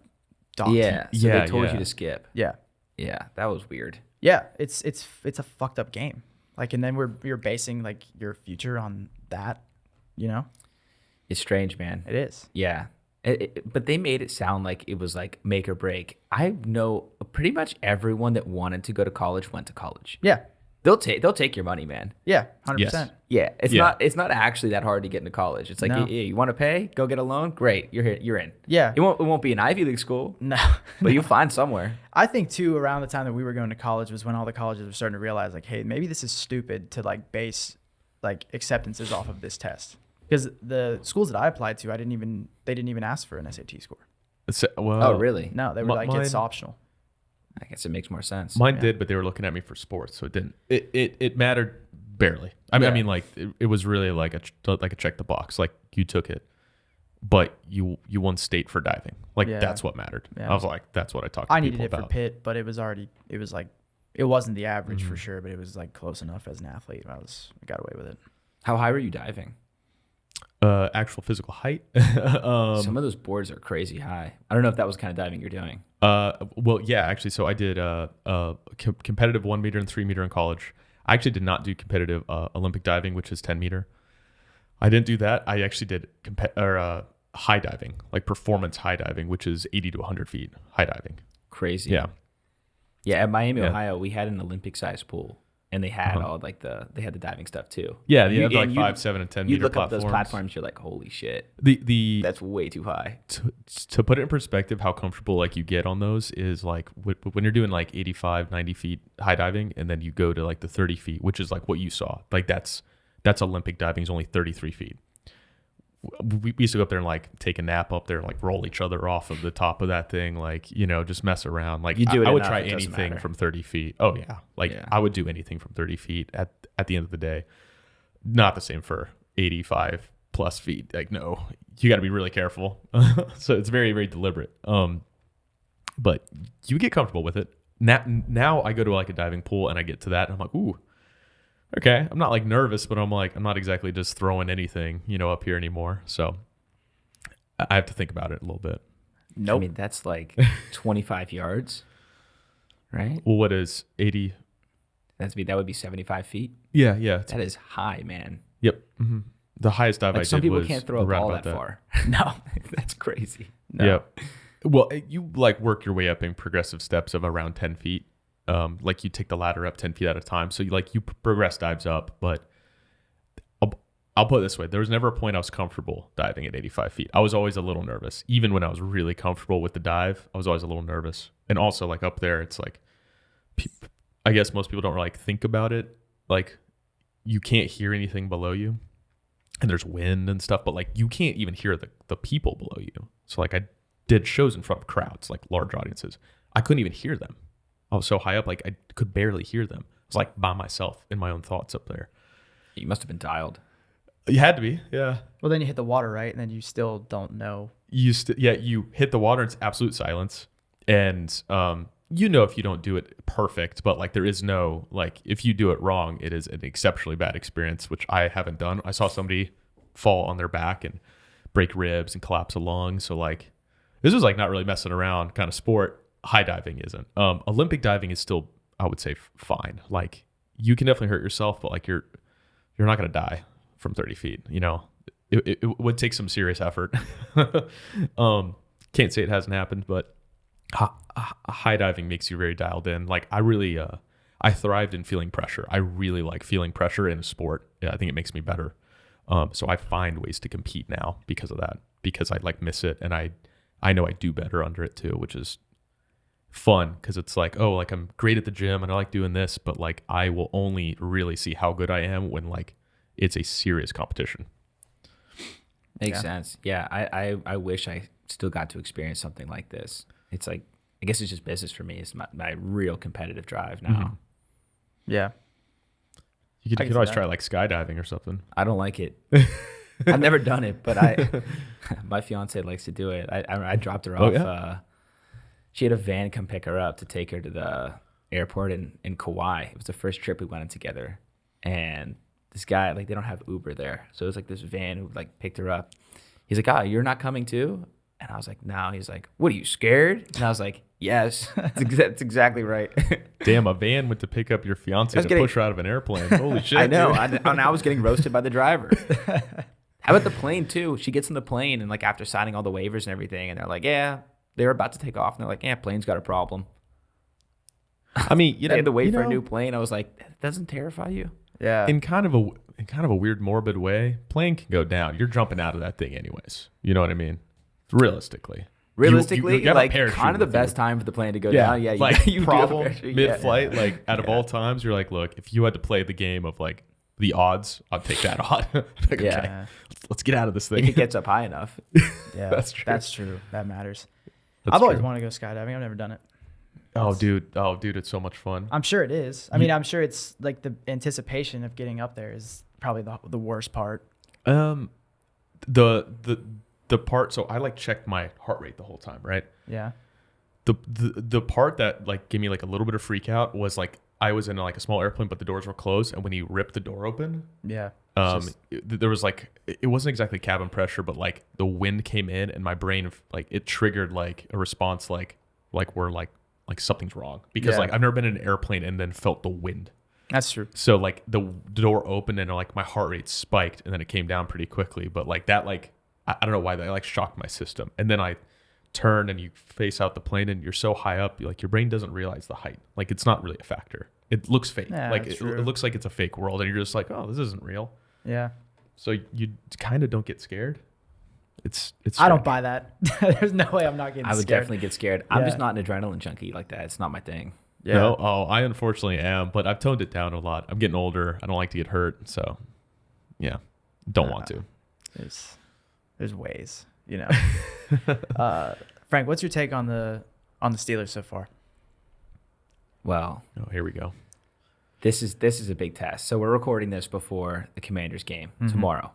Yeah. So Yeah, they told yeah. you to skip. Yeah. Yeah. That was weird. Yeah, it's a fucked up game. Like, and then you're basing like your future on that, you know? It's strange, man. It is. Yeah. But they made it sound like it was like make or break. I know pretty much everyone that wanted to go to college went to college. Yeah. They'll take your money, man. Yeah. 100%. Yes. Yeah. It's Yeah. not actually that hard to get into college. It's like, No. yeah, you want to pay? Go get a loan? Great. You're here. You're in. Yeah. It won't be an Ivy League school, No. but you'll find somewhere. I think too, around the time that we were going to college was when all the colleges were starting to realize like, hey, maybe this is stupid to like base like acceptances off of this test. Because the schools that I applied to, they didn't even ask for an SAT score. Well, Oh, really? No, they were like, it's optional. I guess it makes more sense. Mine did, but they were looking at me for sports, so it didn't. It mattered barely. I mean, like it was really like a check the box. Like you took it, but you won state for diving. Like Yeah. that's what mattered. Yeah. I was like, that's what I talked to I people needed it about. for Pitt, but it was like, it wasn't the average for sure, but it was like close enough as an athlete. I got away with it. How high were you diving? Actual physical height. Some of those boards are crazy high. I don't know if that was the kind of diving you're doing. Well, yeah, actually. So I did competitive 1 meter and 3 meter in college. I actually did not do competitive Olympic diving, which is 10 meter. I didn't do that. I actually did high diving, like performance high diving, which is 80 to 100 feet high diving. Crazy. Yeah. Yeah. At Miami, Yeah. Ohio, we had an Olympic sized pool, and they had all like they had the diving stuff too. Yeah, they You- have like and 5, 7, and 10 You meter look up platforms. those platforms, you're like, holy shit, The that's way too high. to put it in perspective, how comfortable like you get on those is like when you're doing like 85, 90 feet high diving, and then you go to like the 30 feet, which is like what you saw. Like that's Olympic diving is only 33 feet. We used to go up there and like take a nap up there, and like roll each other off of the top of that thing, like, you know, just mess around. Like You do it I would enough, try it doesn't anything matter. from 30 feet. Oh yeah. Like Yeah. I would do anything from 30 feet at the end of the day. Not the same for 85 plus feet. Like, no, you got to be really careful. So it's very, very deliberate. But you get comfortable with it. Now I go to like a diving pool and I get to that and I'm like, ooh, okay. I'm not like nervous, but I'm not exactly just throwing anything, you know, up here anymore. So I have to think about it a little bit. Nope. I mean, that's like 25 yards, right? Well, what is 80? That would be 75 feet. Yeah, yeah. That is high, man. Yep. Mm-hmm. The highest dive I Like did some people was can't throw a around ball about that far. No. That's crazy. No. Yep. Well, you like work your way up in progressive steps of around 10 feet. Like you take the ladder up 10 feet at a time. So you progress dives up, but I'll put it this way. There was never a point I was comfortable diving at 85 feet. I was always a little nervous. Even when I was really comfortable with the dive, I was always a little nervous. And also like up there, it's like, I guess most people don't like think about it. Like you can't hear anything below you and there's wind and stuff, but like you can't even hear the people below you. So like I did shows in front of crowds, like large audiences. I couldn't even hear them. I was so high up, like I could barely hear them. I was like by myself in my own thoughts up there. You must have been dialed. You had to be, yeah. Well, then you hit the water, right? And then you still don't know. You hit the water, it's absolute silence. And you know if you don't do it perfect, but like there is no, like if you do it wrong, it is an exceptionally bad experience, which I haven't done. I saw somebody fall on their back and break ribs and collapse a lung. So like this was like not really messing around kind of sport. High diving isn't. Olympic diving is still, I would say, fine. Like you can definitely hurt yourself, but like you're not gonna die from 30 feet. You know, it would take some serious effort. Can't say it hasn't happened, but high diving makes you very dialed in. Like I really, I thrived in feeling pressure. I really like feeling pressure in a sport. Yeah, I think it makes me better. So I find ways to compete now because of that, because I like miss it. And I know I do better under it too, which is fun because it's like, oh, like I'm great at the gym and I like doing this, but like I will only really see how good I am when like it's a serious competition. Makes sense. Yeah, I wish I still got to experience something like this. It's like, I guess it's just business for me. It's my real competitive drive now. Mm-hmm. Yeah. You I can could see always that. try like skydiving or something. I don't like it. I've never done it, but my fiance likes to do it. I dropped her Oh, off. yeah? She had a van come pick her up to take her to the airport in Kauai. It was the first trip we went on together, and this guy, like, they don't have Uber there, so it was like this van who like picked her up. He's like, "Ah, you're not coming too?" And I was like, "No." He's like, "What, are you scared?" And I was like, "Yes, that's exactly right." Damn, a van went to pick up your fiance I was to getting- push her out of an airplane. Holy shit. I know. dude. I was getting roasted by the driver. How about the plane too? She gets in the plane, and like after signing all the waivers and everything, and they're like, "Yeah, they're about to take off," and they're like, "Yeah, plane's got a problem." I mean, They had to wait you for a know, new plane. I was like, "That doesn't terrify you?" Yeah. in kind of a weird, morbid way, plane can go down. You're jumping out of that thing anyways. You know what I mean? Realistically. Realistically, you got a like parachute kind of the with best you. time for the plane to go down. Yeah, like you do have a problem parachute. Yeah. mid-flight. Like out of all times, you're like, look, if you had to play the game of like the odds, I'll take that odd. Like, Yeah. okay, let's get out of this If thing. it gets up high enough. Yeah. That's true. That's true. That matters. That's I've always true. wanted to go skydiving. I've never done it. Oh, dude, it's so much fun. I'm sure it is. I mean, I'm sure it's like the anticipation of getting up there is probably the worst part. The part. So I like checked my heart rate the whole time, right? Yeah. The part that like gave me like a little bit of freak out was like I was in like a small airplane, but the doors were closed, and when you ripped the door open, Yeah. there was like it wasn't exactly cabin pressure, but like the wind came in, and my brain like it triggered like a response like we're like something's wrong because Yeah. like I've never been in an airplane and then felt the wind. That's true. So like the door opened and like my heart rate spiked, and then it came down pretty quickly. But like that, like I don't know why that like shocked my system. And then I turn and you face out the plane and you're so high up, like your brain doesn't realize the height. Like it's not really a factor. It looks fake. Yeah, like that's it true. looks like it's a fake world, and you're just like, oh, this isn't real. Yeah. So you kind of don't get scared. It's. I don't strange. buy that. There's no way I'm not getting I would scared. definitely get scared. I'm Yeah. just not an adrenaline junkie like that. It's not my thing. Yeah. No, I unfortunately am, but I've toned it down a lot. I'm getting older. I don't like to get hurt, so yeah, don't want to. There's ways, you know. Frank, what's your take on the Steelers so far? Well, Oh, here we go. this is a big test. So we're recording this before the Commanders game Mm-hmm. tomorrow.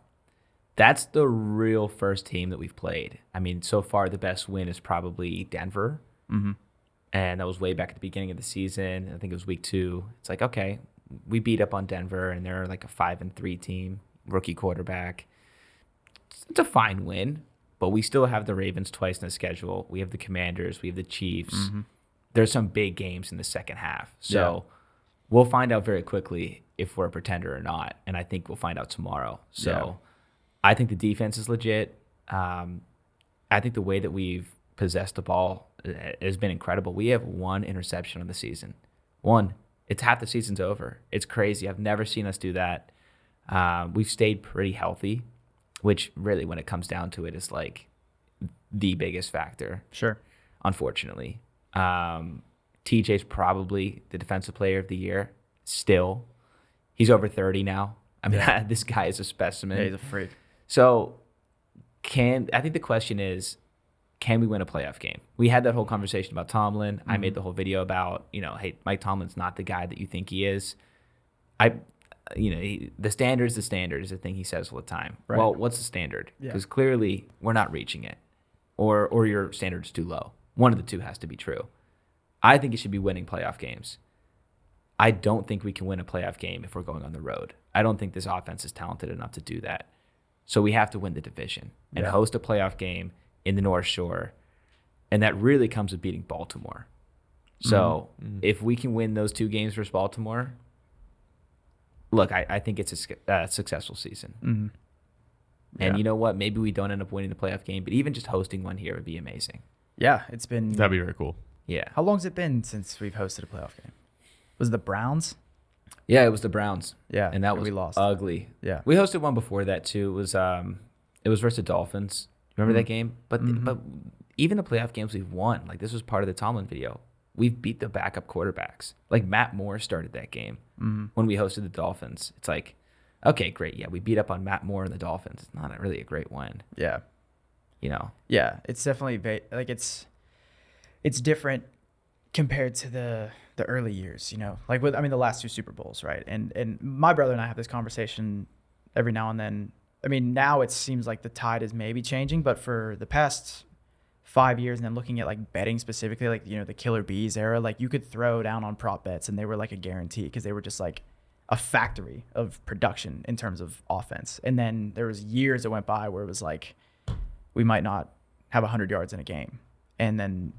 That's the real first team that we've played. I mean, so far the best win is probably Denver. Mm-hmm. And that was way back at the beginning of the season. I think it was week 2. It's like, okay, we beat up on Denver, and they're like a 5-3 team, rookie quarterback. It's a fine win, but we still have the Ravens twice in the schedule. We have the Commanders. We have the Chiefs. Mm-hmm. There's some big games in the second half. So we'll find out very quickly if we're a pretender or not. And I think we'll find out tomorrow. So I think the defense is legit. I think the way that we've possessed the ball has been incredible. We have 1 interception on the season. 1. It's half the season's over. It's crazy. I've never seen us do that. We've stayed pretty healthy, which really, when it comes down to it, is like the biggest factor, Sure. unfortunately. TJ's probably the defensive player of the year still. He's over 30 now. I mean, this guy is a specimen. Yeah, he's a freak. So I think the question is, can we win a playoff game? We had that whole conversation about Tomlin. Mm-hmm. I made the whole video about, hey, Mike Tomlin's not the guy that you think he is. The standard is the thing he says all the time. Right. Well, what's the standard? Yeah. Because clearly we're not reaching it, or your standard's too low. One of the two has to be true. I think it should be winning playoff games. I don't think we can win a playoff game if we're going on the road. I don't think this offense is talented enough to do that. So we have to win the division and host a playoff game in the North Shore. And that really comes with beating Baltimore. So if we can win those 2 games versus Baltimore, look, I think it's a successful season. Mm-hmm. And you know what? Maybe we don't end up winning the playoff game, but even just hosting one here would be amazing. Yeah, it's been. That'd be very cool. Yeah. How long's it been since we've hosted a playoff game? Was it the Browns? Yeah, it was the Browns. Yeah, And that was we lost. ugly. Yeah. We hosted one before that too. It was versus the Dolphins. Remember that game? But even the playoff games we've won, like this was part of the Tomlin video. We've beat the backup quarterbacks. Like Matt Moore started that game when we hosted the Dolphins. It's like, okay, great. Yeah, we beat up on Matt Moore and the Dolphins. It's not really a great win. Yeah. Yeah, it's definitely like it's different compared to the early years, like the last 2 Super Bowls, right? And my brother and I have this conversation every now and then I mean, now it seems like the tide is maybe changing, but for the past 5 years, and then looking at like betting specifically, like, you know, the Killer Bees era, like you could throw down on prop bets and they were like a guarantee because they were just like a factory of production in terms of offense. And then there was years that went by where it was like, we might not have 100 yards in a game. And then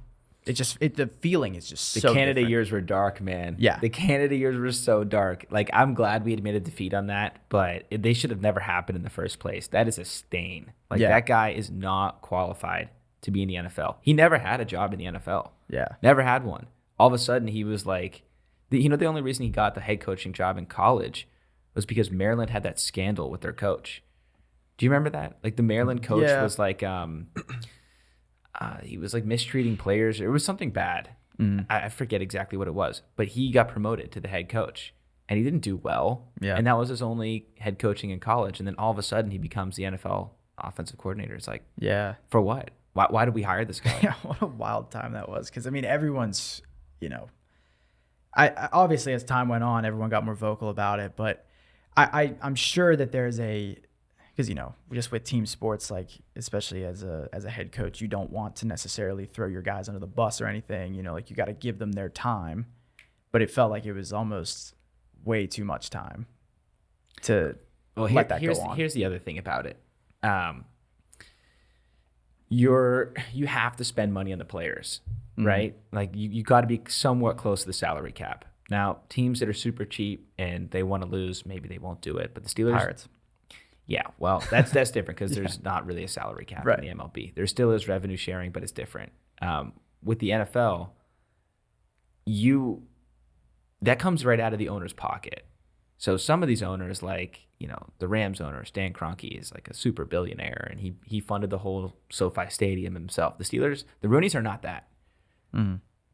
the feeling is just The so Canada different. years were dark, man. Yeah. The Canada years were so dark. Like, I'm glad we admitted defeat on that, but they should have never happened in the first place. That is a stain. Like, Yeah. that guy is not qualified to be in the NFL. He never had a job in the NFL. Yeah. Never had one. All of a sudden, he was like, the only reason he got the head coaching job in college was because Maryland had that scandal with their coach. Do you remember that? Like, the Maryland coach Yeah. was like, he was like mistreating players. It was something bad. I forget exactly what it was, but he got promoted to the head coach and he didn't do well. Yeah. And that was his only head coaching in college. And then all of a sudden he becomes the NFL offensive coordinator. It's like, Yeah. for what? Why did we hire this guy? Yeah, what a wild time that was. Because I mean, everyone's, you know, I obviously as time went on, everyone got more vocal about it. But I'm sure that there's because, you know, just with team sports, like especially as a head coach, you don't want to necessarily throw your guys under the bus or anything. You know, like you got to give them their time. But it felt like it was almost way too much time to let that go on. Here's the other thing about it. You have to spend money on the players, right? Like you got to be somewhat close to the salary cap. Now, teams that are super cheap and they want to lose, maybe they won't do it. But the Steelers, Pirates. yeah, well, that's different because there's not really a salary cap Right. in the MLB. There still is revenue sharing, but it's different. With the NFL, that comes right out of the owner's pocket. So some of these owners, like, you know, the Rams owner, Stan Kroenke, is like a super billionaire, and he funded the whole SoFi Stadium himself. The Steelers, the Rooneys are not that.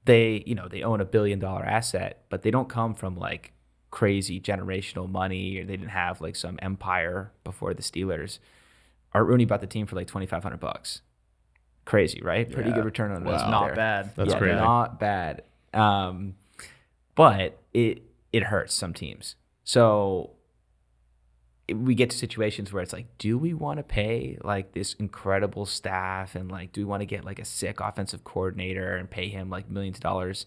They own $1 billion asset, but they don't come from like crazy generational money, or they didn't have like some empire before the Steelers. Art Rooney bought the team for like $2,500. Crazy, right? Pretty good return on investment. Not there. bad. That's crazy. Not bad. But it hurts some teams. So we get to situations where it's like, do we want to pay like this incredible staff, and like, do we want to get like a sick offensive coordinator and pay him like millions of dollars?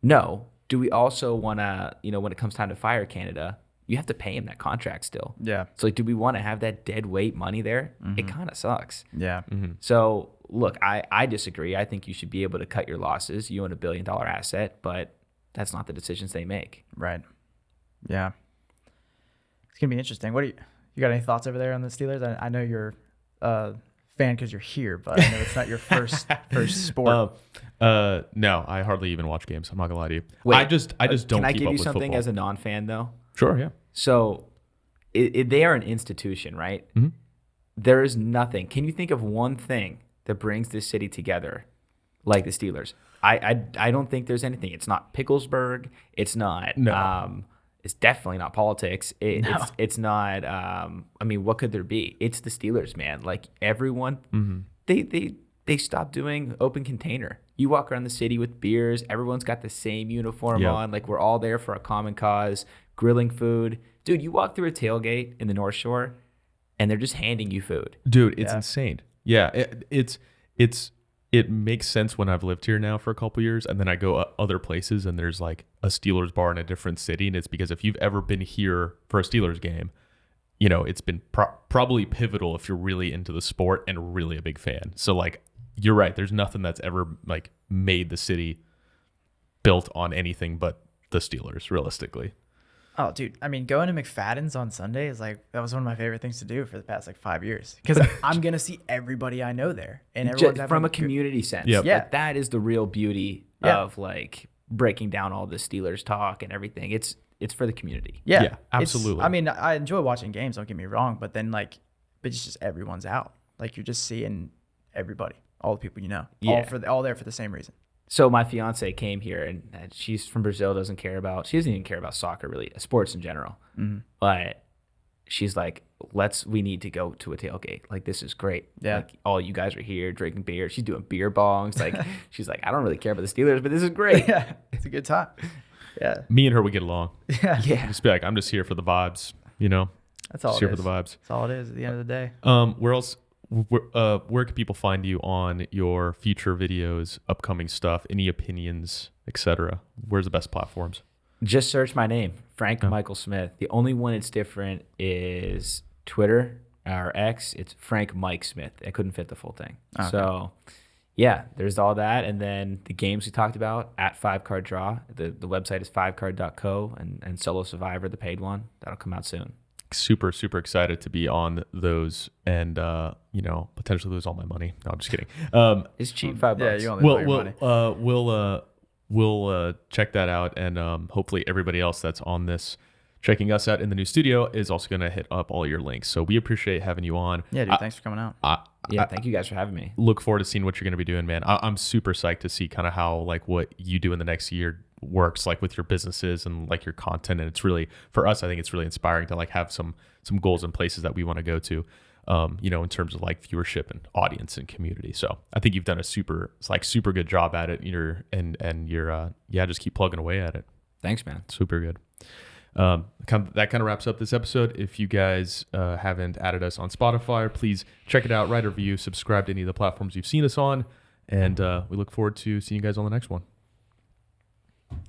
No. Do we also want to, when it comes time to fire Canada, you have to pay him that contract still. Yeah. So like, do we want to have that dead weight money there? It kind of sucks. Yeah. So look, I disagree. I think you should be able to cut your losses. You own $1 billion asset, but that's not the decisions they make. Right. Yeah. It's gonna be interesting. What do you got any thoughts over there on the Steelers? I know you're a fan because you're here, but I know it's not your first sport. No, I hardly even watch games. I'm not gonna lie to you. Wait, I just don't Can I keep give up you with something football. as a non-fan though? Sure, yeah. So they are an institution, right? There is nothing. Can you think of one thing that brings this city together like the Steelers? I don't think there's anything. It's not Picklesburg. It's not. No. It's definitely not politics. It's not. I mean, what could there be? It's the Steelers, man. Like everyone, they stopped doing open container. You walk around the city with beers. Everyone's got the same uniform on. Like we're all there for a common cause. Grilling food, dude. You walk through a tailgate in the North Shore, and they're just handing you food. Dude, it's insane. Yeah, it makes sense when I've lived here now for a couple years, and then I go other places and there's like a Steelers bar in a different city, and it's because if you've ever been here for a Steelers game, it's been probably pivotal if you're really into the sport and really a big fan. So like, you're right. There's nothing that's ever like made the city built on anything but the Steelers, realistically. Oh, dude. I mean, going to McFadden's on Sunday is like, that was one of my favorite things to do for the past like 5 years. Because I'm going to see everybody I know there. And everyone's having From a community sense. Yep. Yeah. Like, that is the real beauty of like breaking down all the Steelers talk and everything. It's for the community. Yeah, Yeah, absolutely. I mean, I enjoy watching games, don't get me wrong. But then like, it's just everyone's out. Like you're just seeing everybody, all the people you know. Yeah. All there for the same reason. So my fiance came here, and she's from Brazil. She doesn't even care about soccer, really, sports in general. But she's like, we need to go to a tailgate. Like, this is great. Yeah. Like, all you guys are here drinking beer. She's doing beer bongs. Like, she's like, I don't really care about the Steelers, but this is great. Yeah, it's a good time. Yeah. Me and her would get along. Yeah. Yeah. Just be like, I'm just here for the vibes, That's all Just it here is. for the vibes. That's all it is at the end of the day. Where else? Where can people find you on your future videos, upcoming stuff, any opinions, etc.? Where's the best platforms? Just search my name, Frank Michael Smith. The only one that's different is Twitter or X. It's Frank Mike Smith. I couldn't fit the full thing. Okay. So, yeah, there's all that. And then the games we talked about at 5Card Draw. The website is 5card.co and Solo Survivor, the paid one. That'll come out soon. Super excited to be on those and potentially lose all my money. No, I'm just kidding. It's cheap, $5. Yeah, you only your money. We'll check that out, and hopefully everybody else that's on this checking us out in the new studio is also going to hit up all your links. So we appreciate having you on. Yeah, dude, thanks for coming out. Thank you guys for having me. Look forward to seeing what you're going to be doing, man. I'm super psyched to see kind of how like what you do in the next year works, like with your businesses and like your content. And it's really, for us, I think it's really inspiring to like have some goals and places that we want to go to, in terms of like viewership and audience and community. So I think you've done a super good job at it. You're just keep plugging away at it. Thanks, man. Super good. That kind of wraps up this episode. If you guys haven't added us on Spotify, please check it out, write a review, subscribe to any of the platforms you've seen us on, and we look forward to seeing you guys on the next one.